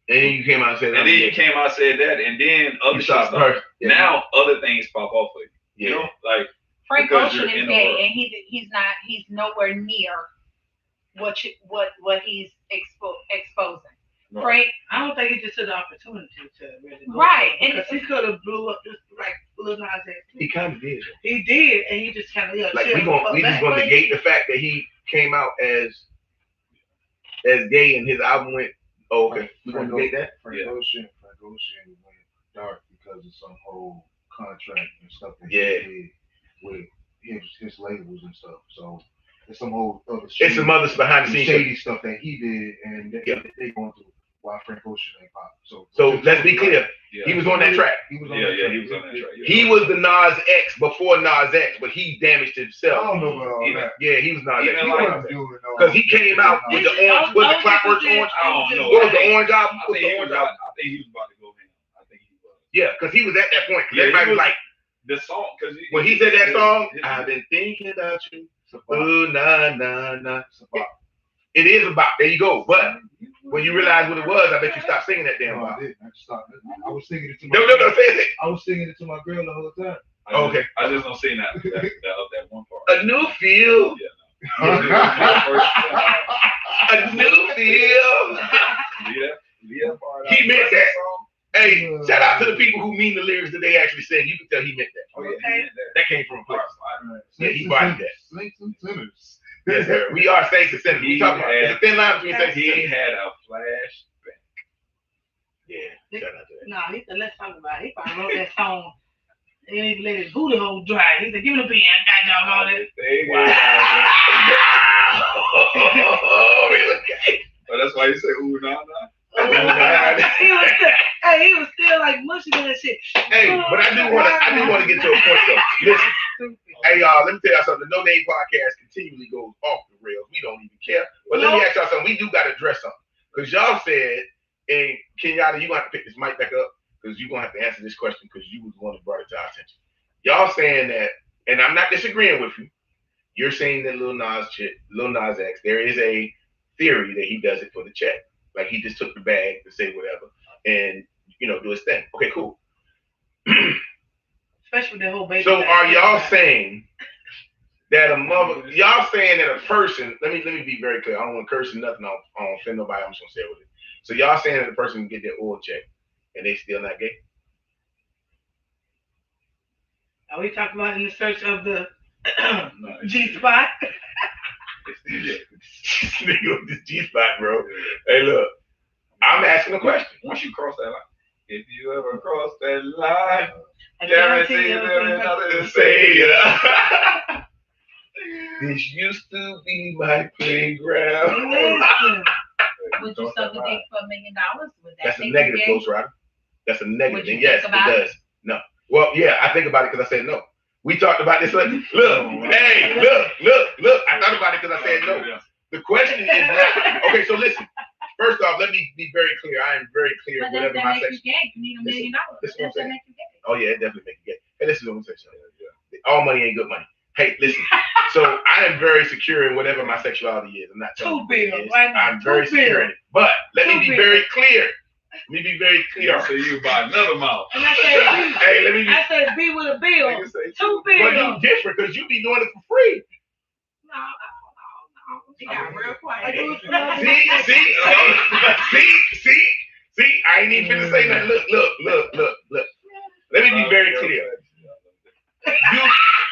And then you came out and said that. And then you came out and said that, and then other shit started. Yeah. Now other things pop off for you. Yeah. You know, like Frank Ocean is gay, and he's nowhere near what he's exposing. Right. Frank, I don't think he just took the opportunity to really go right, for it, because he could have blew up just like Lil Nas X. He kind of did. He did, and he just kind of Like we just gonna negate the fact that he came out as gay and his album went. Oh, okay. We gonna negate that. Frank Ocean went dark because of some whole contract and stuff that he did with his labels and stuff. So it's some whole other shit. It's some other behind the scenes shady stuff that he did, and they going through why Frank Ocean ain't pop. So let's be clear. He was on that track. He was on that track. He was the Nas X before Nas X, but he damaged himself. I don't know about all that. Yeah, he was Nas X. Because he came out with the orange, was the Clockwork Orange? I don't know. What was the orange album? I think he was about to go in. I think he was. Yeah, because he was at that point. Everybody was like, the song, because when he said that song, I've been thinking about you. Ooh, nah, nah, nah. It is about. There you go. But when you realize what it was, I bet you stopped singing that damn I didn't. I stopped. I was singing it to my No, say it. I was singing it to my girl the whole time. Okay. I just don't see that one part. A new feel. Yeah. A new feel. He meant that. Hey, shout out to the people who mean the lyrics that they actually sing. You can tell he meant that. Oh, yeah, that came from a place. Yeah, he bodied that. Saints and sinners. Yes, sir. We are saints and sinners. We talking about there's a thin line between saints and sinners. He had a flashback. Yeah, shout out to that. No, he said, let's talk about it. He probably wrote that song. He didn't even let his booty hole dry. He said, give me the pen. Goddamn all that. Wow. Okay. Well, that's why you say, ooh, nah, nah. He was still like mushy with that shit. Hey, but I do want to get to a point though. Listen, hey y'all, let me tell y'all something. The No Name Podcast continually goes off the rails. We don't even care. But let me ask y'all something. We do got to address something because y'all said, and Kenyatta, you gonna have to pick this mic back up because you're gonna have to answer this question because you was the one that brought it to our attention. Y'all saying that, and I'm not disagreeing with you. You're saying that Lil Nas X, there is a theory that he does it for the check. Like he just took the bag to say whatever and do his thing. Okay, cool. Especially the whole baby. So are y'all saying that y'all saying that a person, let me be very clear. I don't want to curse or nothing. I don't offend nobody. I'm just gonna say it with it. So y'all saying that a person can get their oil check and they still not gay? Are we talking about in the search of the G-spot? Nigga with this G-spot, bro. Hey, look. I'm asking a question. Once you cross that line, if you ever cross that line, guarantee there's nothing to say. This used to be my playground. Would you suck a dick for $1 million? That's a negative, Ghost Rider. That's a negative. And yes, it does. No. Well, yeah, I think about it because I said no. We talked about this. Look. I thought about it because I said no. The question is not. Okay, so listen. First off, let me be very clear. I am very clear. But Whatever my section. You need $1 million. Listen, oh yeah, it definitely make you gay. Hey, listen to what I'm saying. All money ain't good money. Hey, listen. So I am very secure in whatever my sexuality is. I'm not telling you. I'm very secure in it. But let me be very clear. Let me be very clear. I'll say you buy another mouth. And I said, hey, let me be. I said, be with a bill. $2 bills. But you different because you be doing it for free. No. He got real quiet. See, I ain't even finna say nothing. Look. Let me be very clear.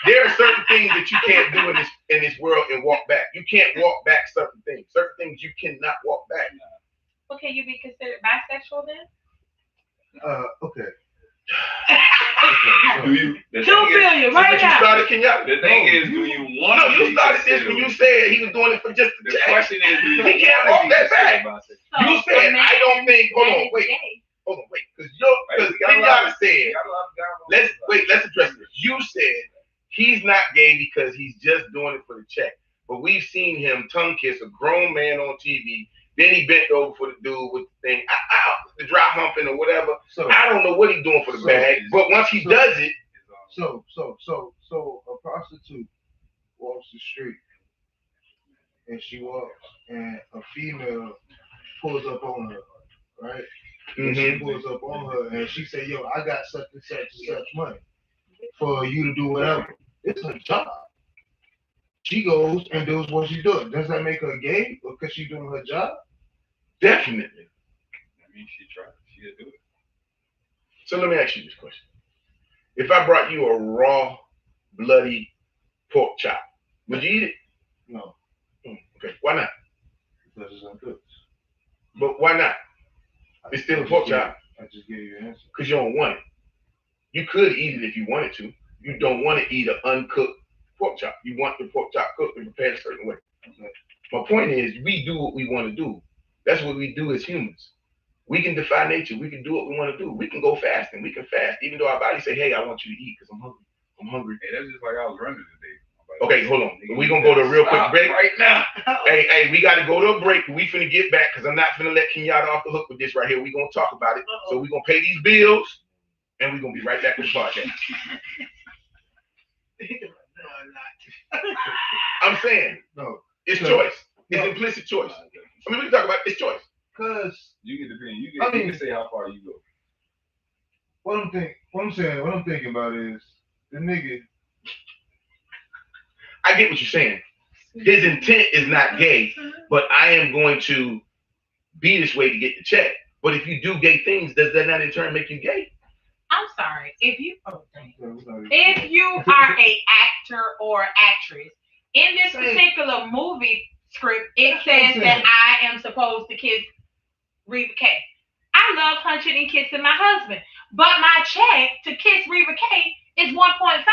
There are certain things that you can't do in this world and walk back. You can't walk back certain things. Certain things you cannot walk back. Well, can you be considered bisexual then? Okay. Do you? $2 billion right now. You started Kenyatta. The thing is, do you want? No, you started this when you said he was doing it for just the check. Question is, do you he can't walk that back. So You said I don't think. Hold on, wait, because Kenyatta said. Let's address this. You said he's not gay because he's just doing it for the check. But we've seen him tongue kiss a grown man on TV. Then he bent over for the dude with the thing, the dry humping or whatever. So I don't know what he's doing for the bag, but once he does it. So a prostitute walks the street and she walks and a female pulls up on her, right? And she pulls up on her and she say, yo, I got such and such and such money for you to do whatever. It's a job. she goes and does what she's doing. Does that make her gay because she's doing her job? Definitely. I mean, she tried. She'll do it. So let me ask you this question. If I brought you a raw, bloody pork chop, would you eat it? No. Okay. Why not? Because it's uncooked. But why not? It's still a pork chop. I just gave you an answer. Because you don't want it. You could eat it if you wanted to. You don't want to eat an uncooked pork chop. You want the pork chop cooked and prepared a certain way. Okay. My point is, we do what we want to do. That's what we do as humans. We can defy nature. We can do what we want to do. We can go fasting. We can fast, even though our bodies say, "Hey, I want you to eat because I'm hungry. I'm hungry." Hey, that's just like I was running today. Okay, hold on. We're going to go to a real quick break. Right now. Hey, we got to go to a break. We finna get back because I'm not finna let Kenyatta off the hook with this right here. We're going to talk about it. So we're going to pay these bills, and we're going to be right back with the podcast. I'm saying, No. it's choice. It's implicit choice. I mean, we can talk about it's choice. Because You can depend. You can say how far you go. what I'm thinking about is the nigga. I get what you're saying. His intent is not gay, but I am going to be this way to get the check. But if you do gay things, does that not in turn make you gay? I'm sorry. If you are a actor or actress in this particular movie script, it says that I am supposed to kiss Reva K. I love hunching and kissing my husband, but my check to kiss Reva K is 1.5.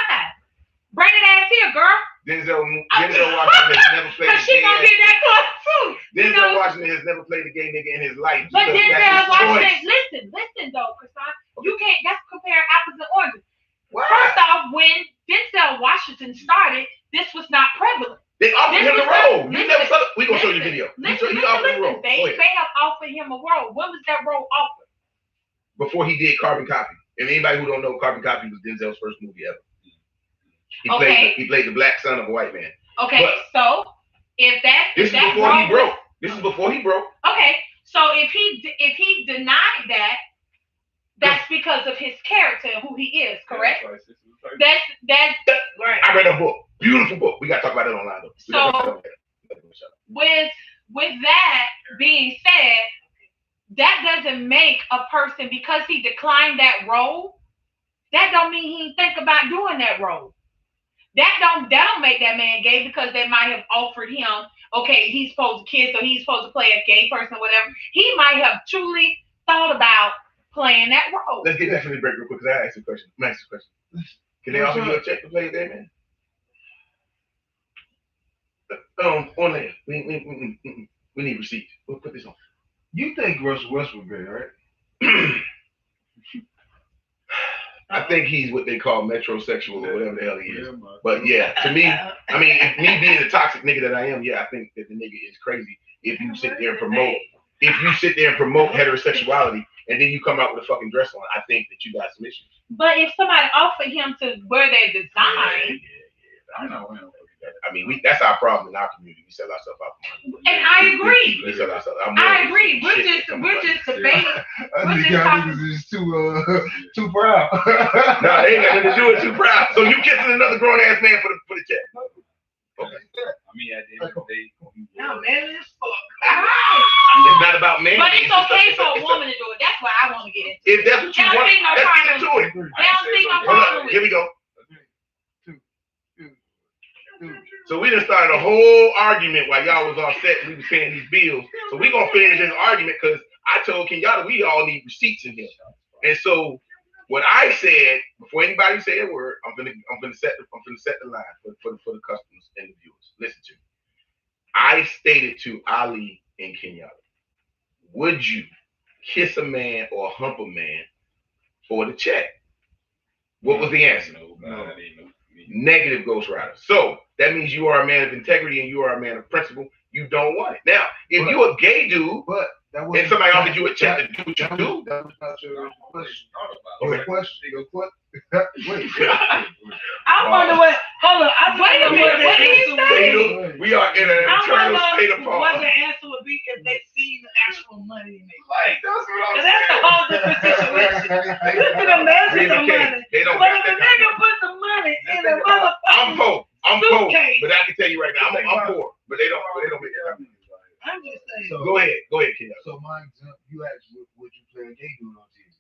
Bring it ass here, girl. Denzel Washington has never played a She gay gonna get that close too. Denzel Washington has never played a gay nigga in his life. But because Denzel that's his Washington, choice. listen though, Kristan, you can't. That's compare apples and oranges. Why? First off, when Denzel Washington started, this was not prevalent. They offered him the role. You never saw it. We gonna show you the video. He offered him the role. They have offered him a role. When was that role offered? Before he did Carbon Copy. And anybody who don't know, Carbon Copy was Denzel's first movie ever. He played the black son of a white man. Okay, but so if this is before he broke. This is before he broke. Okay, so if he denied that, that's because of his character and who he is, correct? That's right. I read a book, beautiful book. We gotta talk about it online though. So with that being said, that doesn't make a person, because he declined that role, that don't mean he didn't think about doing that role. That don't make that man gay, because they might have offered him, okay, he's supposed to kiss or he's supposed to play a gay person or whatever. He might have truly thought about playing that role. Let's get back to the break real quick, because I asked you a question. I'm asking a question. Can they offer you a check to play a gay man? On there. We need receipts. We'll put this on. You think Russell Westbrook gay, right? I think he's what they call metrosexual or whatever the hell he is. But yeah, to me, I mean, me being the toxic nigga that I am, yeah, I think that the nigga is crazy if you sit there and promote heterosexuality and then you come out with a fucking dress on. I think that you got some issues. But if somebody offered him to wear their design, I know. I mean, that's our problem in our community. We sell ourselves out for money. and I agree. We sell ourselves out. I agree. We're just debating. I think y'all niggas is too proud. No, they ain't got nothing to do with too proud. So you kissing another grown ass man for the check? Okay. I mean, at the end of the day, No, man, it's fuck. It's not about man. But it's okay for a woman to do it. That's what I want to get into. If that's what you want, let's get into it. They don't see no Hold problem on, with here it. we go. So we done started a whole argument while y'all was all set and we was paying these bills. So we gonna finish this argument because I told Kenyatta we all need receipts in here. And so what I said before anybody say a word, I'm gonna set the line for the customers and the viewers. Listen to me. I stated to Ali and Kenyatta, would you kiss a man or hump a man for the check? What was the answer? No. Negative, Ghost Rider. So that means you are a man of integrity and you are a man of principle. You don't want it. Now, if you're a gay dude and somebody offered you a check to do what you do, that was not your question. Okay. Your question. Wait. I wonder what. Hold on. Wait a minute. What did he say? we are in an I eternal state wonder of what pause. the answer would be if they see the actual money in their life. That's what And that's a whole different situation. You can imagine Reva some K, money. they don't But got if a that kind nigga of put the money in a I'm motherfucking poor, suitcase. but I can tell you right now, I'm poor, but they don't make it happen. I'm just saying. So, Go ahead, Ken. So my example, you asked, would you play a gay dude on TV?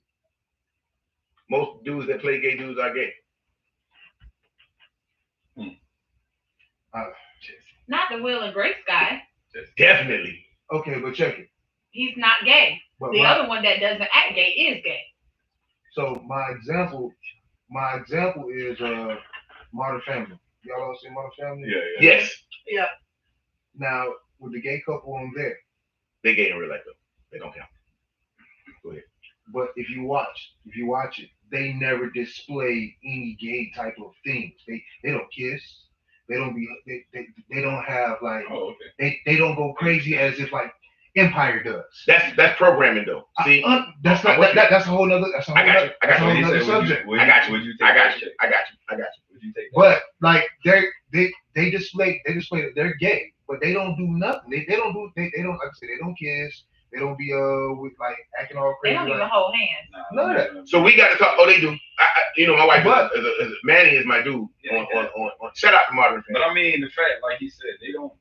Most dudes that play gay dudes are gay. Not the Will and Grace guy. Definitely. Okay, but check it. He's not gay. But The other one that doesn't act gay is gay. So my example is Modern Family. Y'all all seen Modern Family? Yeah. Yes. Yeah. Now with the gay couple on there, They gay in real life though. They don't count. Go ahead. but if you watch it, they never display any gay type of things. They don't kiss. They don't be. They don't have like. Oh, okay. They don't go crazy as if like Empire does. That's programming though. See, That's not that's a whole nother. That's a whole I got you. nother, that's a whole nother subject. I got you. Would you take I got that you. shit? I got you. Would you take that? But like they display that they're gay, but they don't do nothing. They don't like I said, they don't kiss. They don't be with like acting all They crazy. don't even Like, hold hands. None of that. So we got to talk. Oh, they do. My wife, Manny is my dude. Yeah. On shout out to Modern Family. But I mean, the fact, like he said, they don't.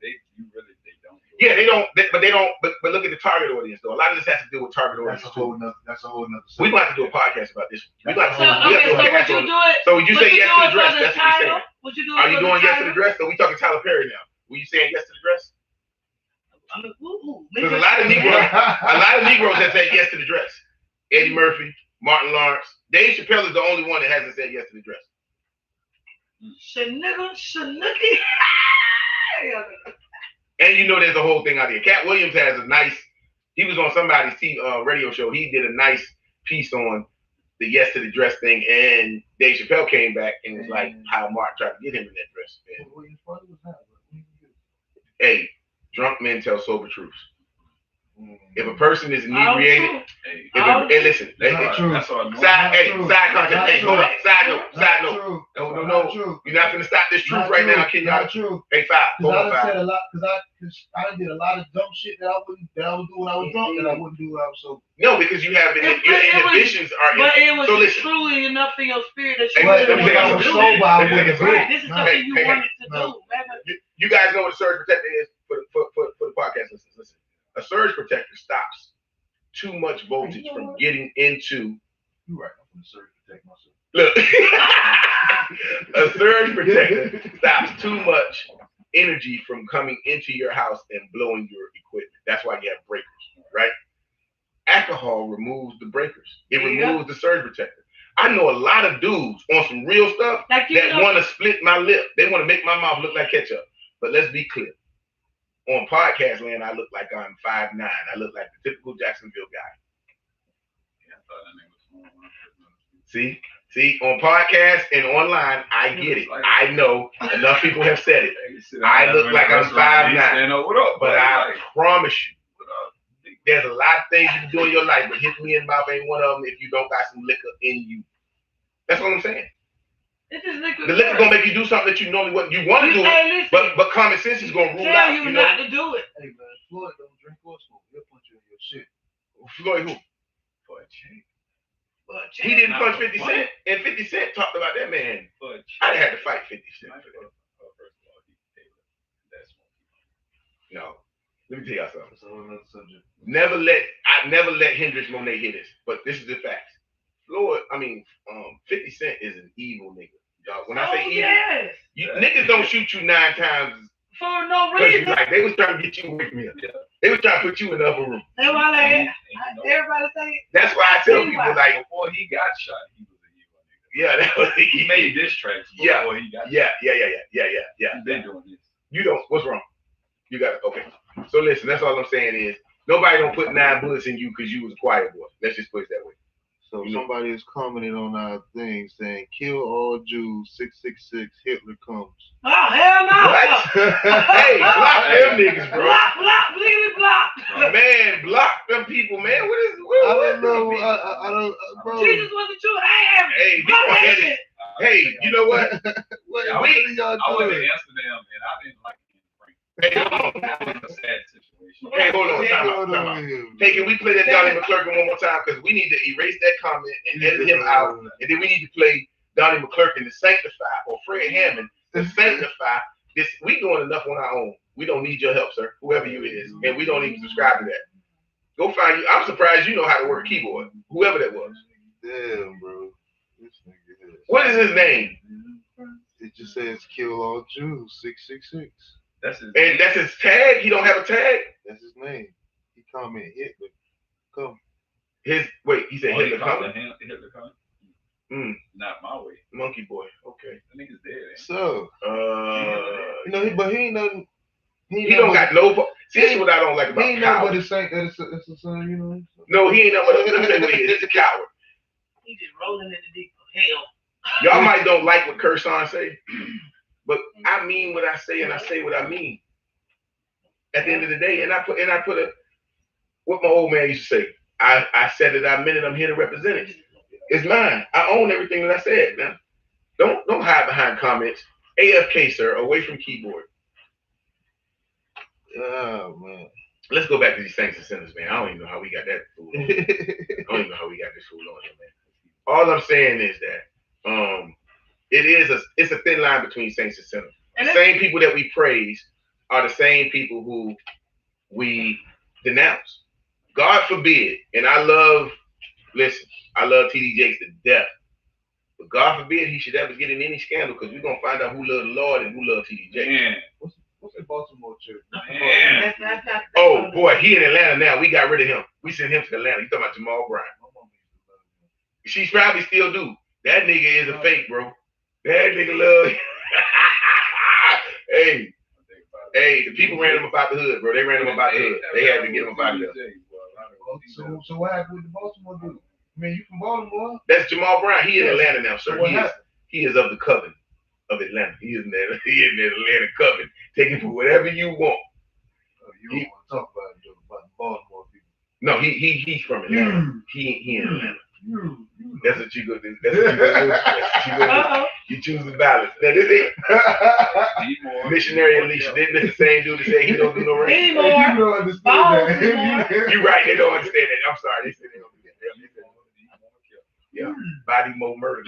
Yeah, they don't. But they don't. But look at the target audience though. A lot of this has to do with target audience. That's a whole nother. We're going to have to do a podcast about this. We're going to So, okay, so would you do it? So would you say yes to the dress? For the That's what you're title? saying. Would you do it Are you for doing yes to title? the dress? So we talking Tyler Perry now. Were you saying yes to the dress? Because a lot of Negroes have said yes to the dress. Eddie Murphy, Martin Lawrence, Dave Chappelle is the only one that hasn't said yes to the dress. Shanookie. And you know there's a whole thing out there. Cat Williams has a nice. He was on somebody's radio show. He did a nice piece on the yes to the dress thing, and Dave Chappelle came back and was like how Martin tried to get him in that dress. And, hey, drunk men tell sober truths. If a person is inebriated, listen, That's all. side content. Hold on. Side note. No. You're not gonna stop this truth right now, Ken. True. Hey, five. Because I done said a lot. Because I done did a lot of dumb shit that I would do when I was drunk, that I wouldn't do when I was sober. No, because you have your inhibitions are. But it was so listen. truly enough in your spirit that Hey, you let me wanted tell to you do something. it. I wouldn't do Right, it. this is something you wanted to do. You guys know what a surge protector is for the podcast listeners. Listen, a surge protector stops too much voltage from getting into. You're right. I'm gonna surge protect myself. Look, a surge protector stops too much energy from coming into your house and blowing your equipment. That's why you have breakers, right? Alcohol removes the breakers. It removes the surge protector. I know a lot of dudes on some real stuff Like that want to split my lip. They want to make my mouth look like ketchup. But let's be clear. On podcast land, I look like I'm 5'9". I look like the typical Jacksonville guy. See, on podcast and online, I get it. I know enough people have said it. I look like I'm 5'9", but I promise you, there's a lot of things you can do in your life, but hit me in the mouth ain't one of them if you don't got some liquor in you. That's what I'm saying. The liquor gonna make you do something that you normally wouldn't. You want to do it, but common sense is gonna rule out. You not to do it. Hey man, Floyd don't drink or smoke. He'll punch you in your shit. Floyd who? He didn't punch 50 Cent, and 50 Cent talked about that man. I had to fight 50 Cent for that. No, let me tell y'all something. That's a whole other subject. I never let Hendrix Monet hit us, but this is the facts. 50 Cent is an evil nigga. Y'all, when I say evil, niggas don't shoot you 9 times for no because reason. they was trying to get you away from here. They was trying to put you in the upper room. That's why everybody say. That's why I tell people like before he got shot, he was an evil nigga. Yeah, that was he made diss tracks before he got shot. Yeah. He's been doing this. You don't. What's wrong? You got it. Okay. So listen, that's all I'm saying is nobody don't put 9 bullets in you because you was a quiet boy. Let's just put it that way. So somebody is commenting on our thing saying, "Kill all Jews, 666, Hitler comes." Oh hell no! What? Hey, block them niggas, bro. Block. Man, block them people, man. I don't know. I don't, bro. Jesus wasn't true. I am. Hey, block that. Hey, you know what? What I are y'all went to doing? Amsterdam and I didn't like it. Hey, hold on. That was a sad situation. Hey, hold on. Time out. Hey, can we play that Donnie McClurkin one more time? Because we need to erase that comment and edit him out. And then we need to play Donnie McClurkin to sanctify, or Fred Hammond to sanctify We doing enough on our own. We don't need your help, sir, whoever you is, and we don't even subscribe to that. Go find you. I'm surprised you know how to work a keyboard, whoever that was. Damn, bro. This nigga is. What is his name? It just says kill all Jews 666. That's his And that's his tag. He don't have a tag. That's his name. He comment Hitler. Come. He said Hitler coming. Hitler coming. Not my way. Monkey boy. Okay. That nigga's dead. So. You know, but he ain't nothing. He don't got no. See, this is what I don't like about He ain't nothing but a saint. That's a son, you know. No, he ain't nothing but a what he is. He's a coward. He just rolling in the deep of hell. Y'all might don't like what Kersan say, but I mean what I say, and I say what I mean. At the end of the day, and I put what my old man used to say. I said it, I meant it, I'm here to represent it. It's mine. I own everything that I said, man. Don't hide behind comments. AFK, sir, away from keyboard. Oh man. Let's go back to these saints and sinners, man. I don't even know how we got that fool on. I don't even know how we got this fool on here, man. All I'm saying is that it's a thin line between saints and sinners. The same people that we praise are the same people who we denounce. God forbid, and I love TD Jakes to death. But God forbid he should ever get in any scandal, because we're gonna find out who loved the Lord and who loved TD Jakes. Man. What's that Baltimore church? Man. Oh boy, he in Atlanta now. We got rid of him. We sent him to Atlanta. You talking about Jamal Bryant? She probably still do. That nigga is a fake, bro. That nigga love. Hey, the people ran him about the hood, bro. They ran him about the hood. They had to get him about there. So what happened with the Baltimore dude? I mean, you from Baltimore? That's Jamal Bryant. He in Atlanta now, sir. He is of the coven of Atlanta. He is in the Atlanta coven. Taking for whatever you want. You don't want to talk about the Baltimore people. No, he's from Atlanta. He in Atlanta. That's what you go do. That's what you go do. You choose the balance. Now this is Missionary Alicia. Didn't this the same dude that said he don't do no rain? Anymore. You don't understand that. You right, they don't understand that. I'm sorry. They said they don't do that. Yeah. Body more murder.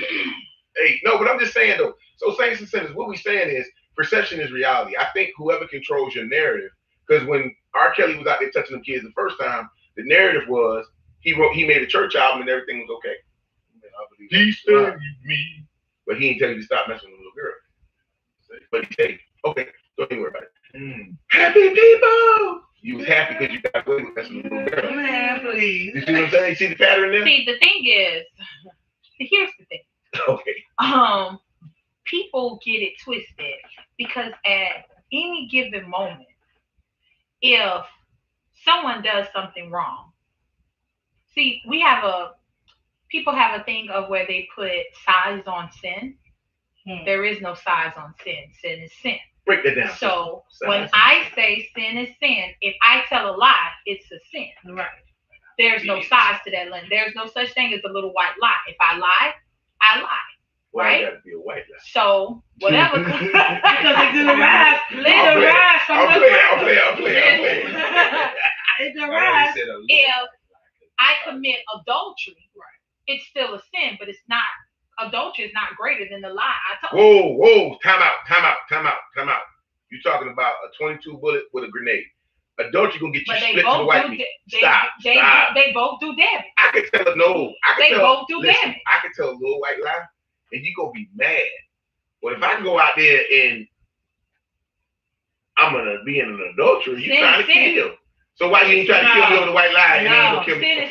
Hey, no, but I'm just saying though. So saints and sinners, what we saying is perception is reality. I think whoever controls your narrative, because when R. Kelly was out there touching them kids the first time, the narrative was he made a church album and everything was okay. He said me, but he didn't tell you to stop messing with a little girl. But he said, okay, don't even worry about it. Happy people. You was happy because you got away with messing with a little girl. Man, please. You see what I'm saying? You see the pattern there? See, the thing is, here's the thing. Okay. People get it twisted because at any given moment, if someone does something wrong, see, people have a thing of where they put size on sin. There is no size on sin. Sin is sin. Break that down. So when I say sin is sin, if I tell a lie, it's a sin. Right. There's no size to that line. There's no such thing as a little white lie. If I lie, I lie. Well, right? I gotta be a white lie. So whatever. Because it derives. It derives from I'll play. It derives. If I commit adultery, it's still a sin, but it's not. Adultery is not greater than the lie I told. Whoa! Time out. You're talking about a 22 bullet with a grenade. Adultery gonna get you split to the white meat. Stop. They both do damage. I can tell both do damage. I can tell a little white lie, and you gonna be mad. But if I go out there and I'm gonna be in an adultery, you trying to kill. So why you ain't trying to kill me over the white lie and then you gonna kill me? Sin is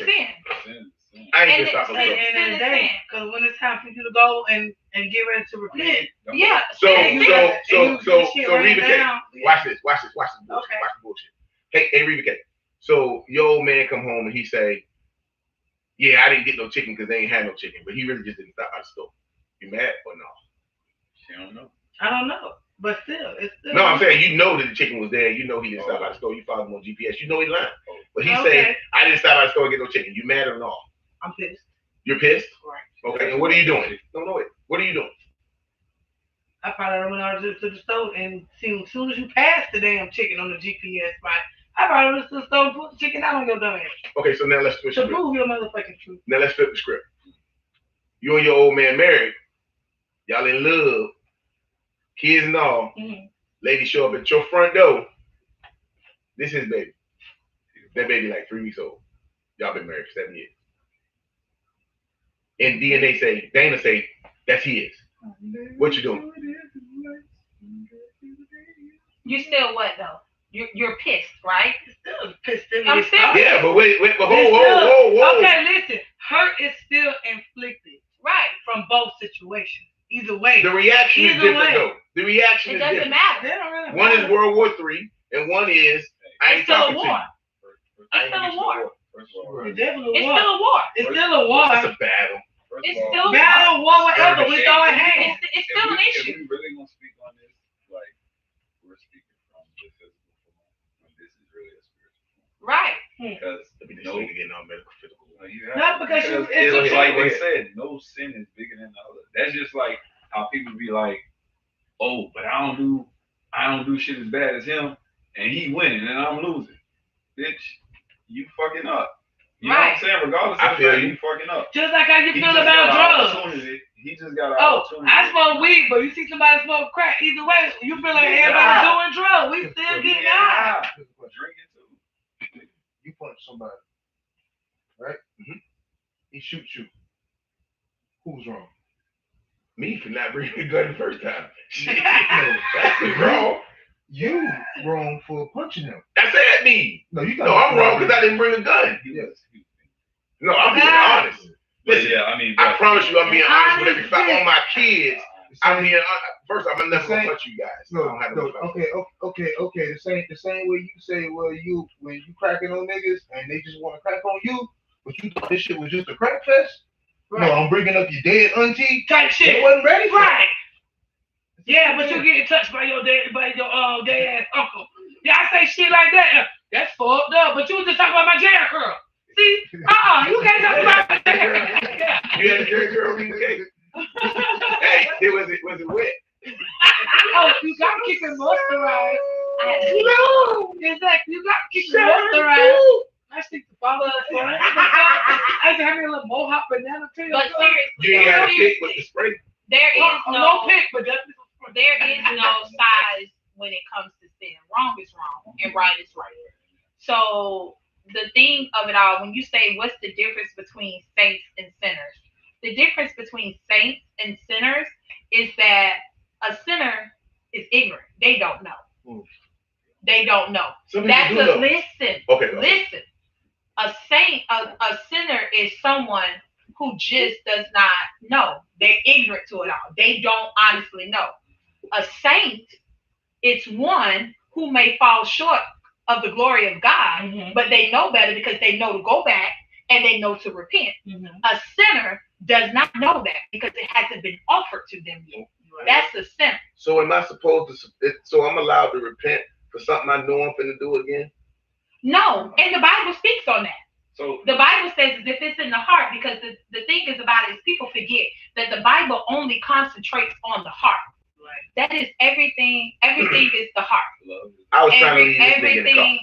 sin. I ain't gonna stop because when it's time for you to go and get ready to repent. Yeah. So Reba K, watch this. Watch the bullshit. Hey, Reba K. So your old man come home and he say, yeah, I didn't get no chicken because they ain't had no chicken, but he really just didn't stop by the store. You mad or no? She don't know. I don't know, but still, it's still. No, I'm saying you know that the chicken was there. You know he didn't stop by the store. You followed him on GPS. You know he lying. But he say, I didn't stop by the store and get no chicken. You mad or no? I'm pissed. You're pissed? Right. Okay, and what are you doing? Don't know it. What are you doing? I probably went out to the store and see as soon as you pass the damn chicken on the GPS spot, I probably went to the store and put the chicken out on your dumb ass. Okay, so now let's switch to prove your motherfucking truth. Now let's flip the script. You and your old man married. Y'all in love. Kids and all. Mm-hmm. Lady show up at your front door. This is his baby. That baby like 3 weeks old. Y'all been married for 7 years. And DNA say, Dana say, that's his. What you doing? You still what though? You're pissed, right? Still pissed in I'm his still- stomach. Yeah, but wait, but It's whoa. Okay, listen. Hurt is still inflicted Right. from both situations. Either way. The reaction is Either different way. though. The reaction It is doesn't different. matter. They don't really One is matter. World War III, and one is I ain't It's still a talking to you. war. I ain't It's still a gonna war. get First of all, It's definitely It's a war. still a war. It's still a war. It's a battle. first It's of all, still Battle, war, whatever. We throwing hands. It's still an If issue. we really gonna speak on this, like we're speaking from the physical form, when this is really a spiritual form. Right. Because Let me just no, getting all medical physical. Not because you- it's it's a- like they said, no sin is bigger than the other. That's just like how people be like, oh, but I don't do shit as bad as him, and he winning and I'm losing. Bitch, you fucking up. You know what I'm saying? Regardless I of the feel fact you. you fucking up. Just like how you He feel just about got an drugs. opportunity. He just got an Oh, opportunity. I smoke weed, but you see somebody smoke crack. Either way, you feel like everybody doing drugs. We still He getting getting high. high. Drinking too. You punch somebody, right? Mhm. He shoots you. Who's wrong? Me for not bringing the gun the first time. Shit, no, that's wrong. You wrong for punching him. That's at me. No, you got. No, I'm wrong because I didn't bring a gun. No, I'm being honest. But Listen, yeah, I mean, I promise you, I'm being honest with every fact on my kids. I'm Same- being first. I'm never gonna Same- punch you guys. I No, don't have to no, worry about okay. The same way you say, well, you when you cracking on niggas and they just want to crack on you, but you thought this shit was just a crack fest. Right. No, I'm bringing up your dead auntie. Type She shit. wasn't ready for it. Right. Yeah, but you getting touched by your dead ass uncle. Yeah, I say shit like that. That's fucked up. But you was just talking about my Jerry curl. See? You can't talk about my Jerry. Yeah. You had a Jerry girl eating cake. Hey, was it wet? Oh, you got to keep it moisturized. No, exactly. You got to keep it moisturized. I think the father I used to have me a little mohawk banana tree. But You ain't had a seriously, cake with the spray. there is No no pick, but definitely some spray. there is no size when it comes to sin. Wrong is wrong and right is right. So the thing of it all, when you say what's the difference between saints and sinners, the difference between saints and sinners is that a sinner is ignorant. They don't know. They don't know. Some people That's do a know. listen. Okay. Listen. A saint, a sinner is someone who just does not know. They're ignorant to it all. They don't honestly know. A saint is one who may fall short of the glory of God, but they know better because they know to go back and they know to repent. A sinner does not know that because it hasn't been offered to them yet. That's a sinner. So am I supposed to? So I'm allowed to repent for something I know I'm finna do again? No, and the Bible speaks on that. So The Bible says if it's in the heart, because the thing is about it is people forget that the Bible only concentrates on the heart. Right. That is everything. Everything is the heart. love is I was trying to leave this nigga in the car.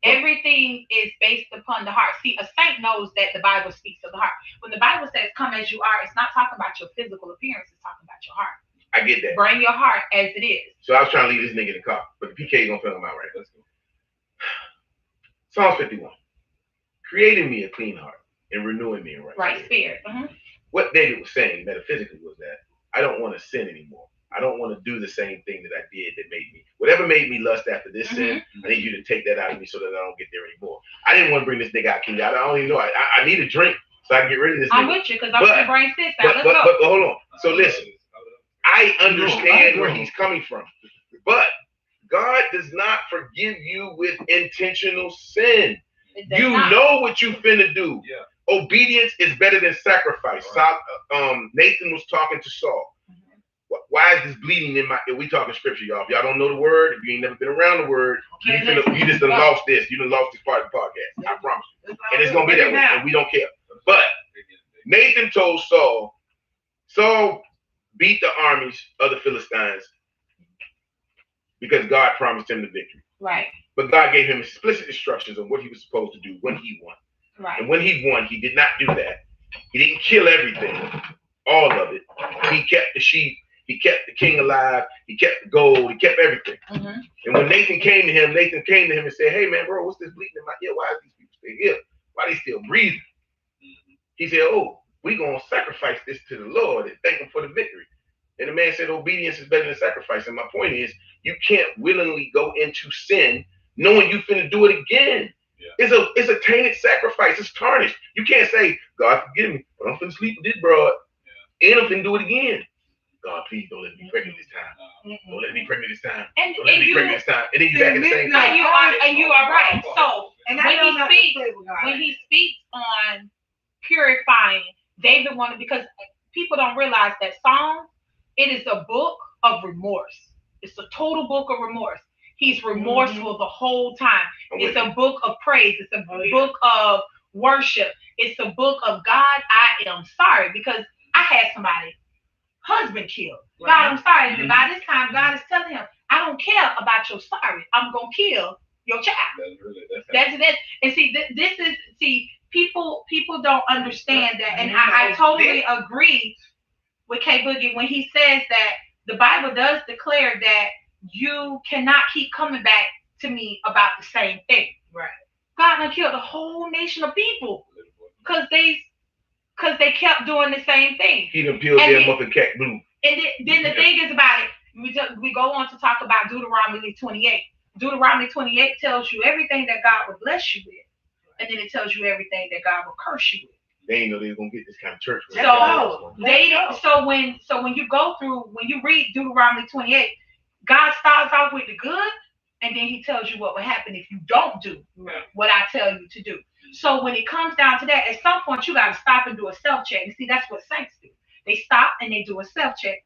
Everything is based upon the heart. See, a saint knows that the Bible speaks of the heart. When the Bible says come as you are, it's not talking about your physical appearance, it's talking about your heart. I get that. Bring your heart as it is. So I was trying to leave this nigga in the car, but the PK gonna fill him out right. Let's go. Psalm 51. Creating me a clean heart and renewing me a right spirit. Right, spirit. What David was saying metaphysically was that I don't want to sin anymore. I don't want to do the same thing that I did that made me, whatever made me lust after this sin, I need you to take that out of me so that I don't get there anymore. I didn't want to bring this nigga out, King. I don't even know. I need a drink so I can get rid of this I'm nigga. with you because I'm gonna bring sis out. But Let's go. hold on. So listen, I understand where he's coming from, but God does not forgive you with intentional sin. It does You not. know what you finna do. Yeah. Obedience is better than sacrifice. Right. Nathan was talking to Saul. Why is this bleeding in my? We talking scripture, y'all. If y'all don't know the word, if you ain't never been around the word, you just done lost this. You done lost this part of the podcast. I promise you. And it's gonna be that way, and we don't care. But Nathan told Saul beat the armies of the Philistines because God promised him the victory. Right, But God gave him explicit instructions on what he was supposed to do when he won. right. And when he won, he did not do that. He didn't kill everything, all of it. He kept the sheep He kept the king alive. He kept the gold. He kept everything. Mm-hmm. And when Nathan came to him and said, "Hey man, bro, what's this bleeding in my ear? Why are these people still here? Why are they still breathing?" He said, "Oh, we gonna sacrifice this to the Lord and thank him for the victory." And the man said, "Obedience is better than sacrifice." And my point is, you can't willingly go into sin knowing you finna do it again. Yeah. It's a tainted sacrifice. It's tarnished. You can't say, "God forgive me, but I'm finna sleep with this broad, and I'm finna do it again." God, please don't let me be pregnant this time. Don't let me be pregnant this time. Don't let me be pregnant this time. And then you back in the same thing. And you are right. So when he speaks on purifying, David wanted, because people don't realize that Psalms, it is a book of remorse. It's a total book of remorse. He's remorseful the whole time. It's a book of praise. It's a book of worship. It's a book of God, I am sorry, because I had somebody husband killed. Right. God, I'm sorry. And by this time, God is telling him, I don't care about your sorry. I'm going to kill your child. That's it. And see, people don't understand that. And I totally agree with K Boogie when he says that the Bible does declare that you cannot keep coming back to me about the same thing. Right. God done killed a whole nation of people because they kept doing the same thing. He done peeled them up and cat blue. And then the thing is about it, we go on to talk about Deuteronomy 28. Deuteronomy 28 tells you everything that God will bless you with. And then it tells you everything that God will curse you with. They ain't know they were gonna get this kind of church. So when you read Deuteronomy 28, God starts off with the good, and then he tells you what will happen if you don't do what I tell you to do. So when it comes down to that, at some point you got to stop and do a self-check. And see, that's what saints do. They stop and they do a self-check.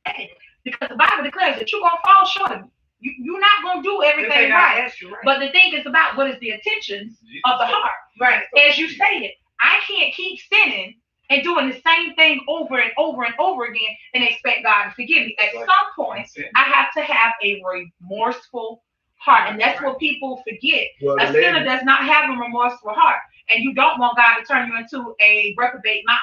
Because the Bible declares that you're going to fall short of it. You're not going to do everything right. But the thing is about what is the intentions of the heart. Right. As you stated, I can't keep sinning and doing the same thing over and over and over again and expect God to forgive me. At some point, I have to have a remorseful heart. And that's what people forget. Well, a sinner does not have a remorseful heart. And you don't want God to turn you into a reprobate mind.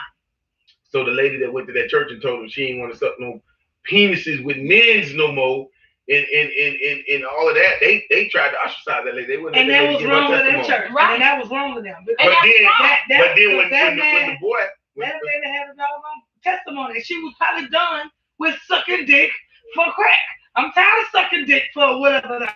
So the lady that went to that church and told him she ain't want to suck no penises with men's no more, and all of that, they tried to ostracize that lady. They wouldn't. And that was wrong with that church. Right. And that was wrong with them. But then when the boy, that lady had a doggone testimony. She was probably done with sucking dick for crack. I'm tired of sucking dick for whatever.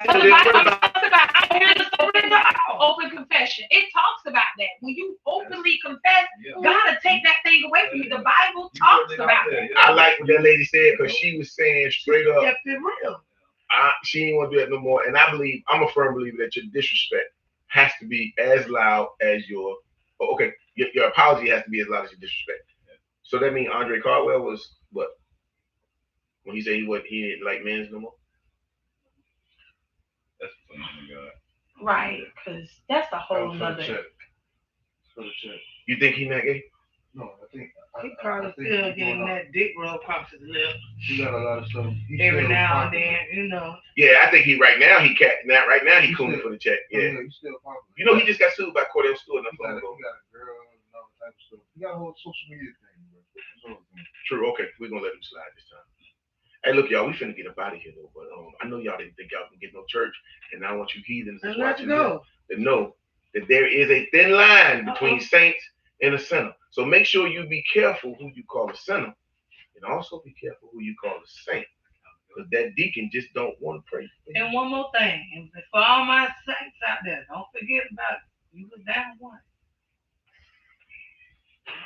Open confession. It talks about that. When you openly confess, God will take that thing away from you. The Bible talks about that. I like what that lady said because she was saying straight up, kept it real. She ain't want to do that no more. And I'm a firm believer that your disrespect has to be as loud as your apology has to be as loud as your disrespect. So that means Andre Caldwell was what? When he said he didn't like men's no more? That's the fun of God. Right, because that's a whole nother. You think he not gay? No, I think he probably still getting that dick roll across his lip. He got a lot of stuff. Every now and then, you know. Yeah, I think right now he cooning for the check. Yeah. He's still popular. You know, he just got sued by Cordell Stewart. He got a girl and all type of stuff. He got a whole social media thing, bro. True. Okay, we're gonna let him slide this time. Hey, look, y'all, we finna get up out of here though. But I know y'all didn't think y'all can get no church, and I want you heathens to watch to know that there is a thin line between saints and a sinner. So make sure you be careful who you call a sinner, and also be careful who you call a saint, because that deacon just don't want to pray. And one more thing, and for all my saints out there, don't forget about it. You was down one.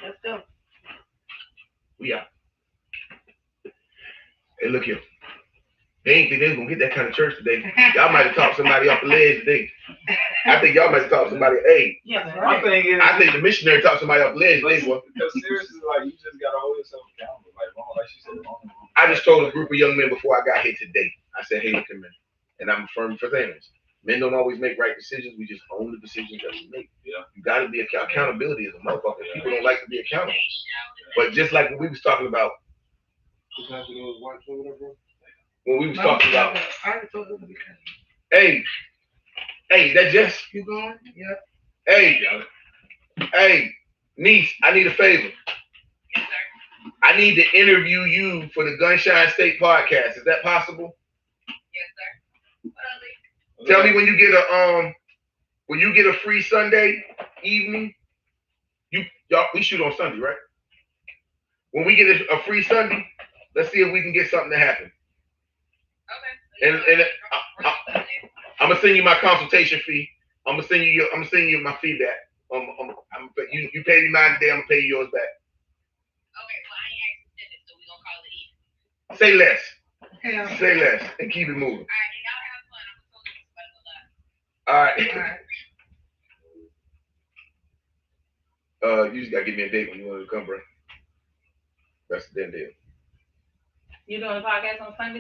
Let's go. We out. Hey, look here. They ain't think they was gonna get that kind of church today. Y'all might have talked somebody off the ledge today. I think y'all might have talked somebody. Hey, my thing is, I think the missionary talked somebody off the ledge today. Because seriously, like, you just gotta hold yourself accountable. Like she said. I just told a group of young men before I got here today. I said, hey, look at men, and I'm firm for things. Men don't always make right decisions. We just own the decisions that we make. Yeah. You got to be accountability as a motherfucker. People don't like to be accountable. But just like when we was talking about. When we was talking about, hey, that just. You going? Yeah. Hey, niece, I need a favor. Yes, sir. I need to interview you for the Gunshine State podcast. Is that possible? Yes, sir. Tell me when you get a free Sunday evening. We shoot on Sunday, right? When we get a free Sunday, let's see if we can get something to happen. Okay. And I'm gonna send you my consultation fee. I'm gonna send you my feedback. You pay me mine today. I'm gonna pay you yours back. Okay. Well, I ain't actually said it, so we gonna call it even. Say less. Yeah. Say less and keep it moving. All right, and y'all have fun. I'm gonna tell you All right. You just gotta give me a date when you want to come, bro. That's the damn deal. You doing a podcast on Sunday?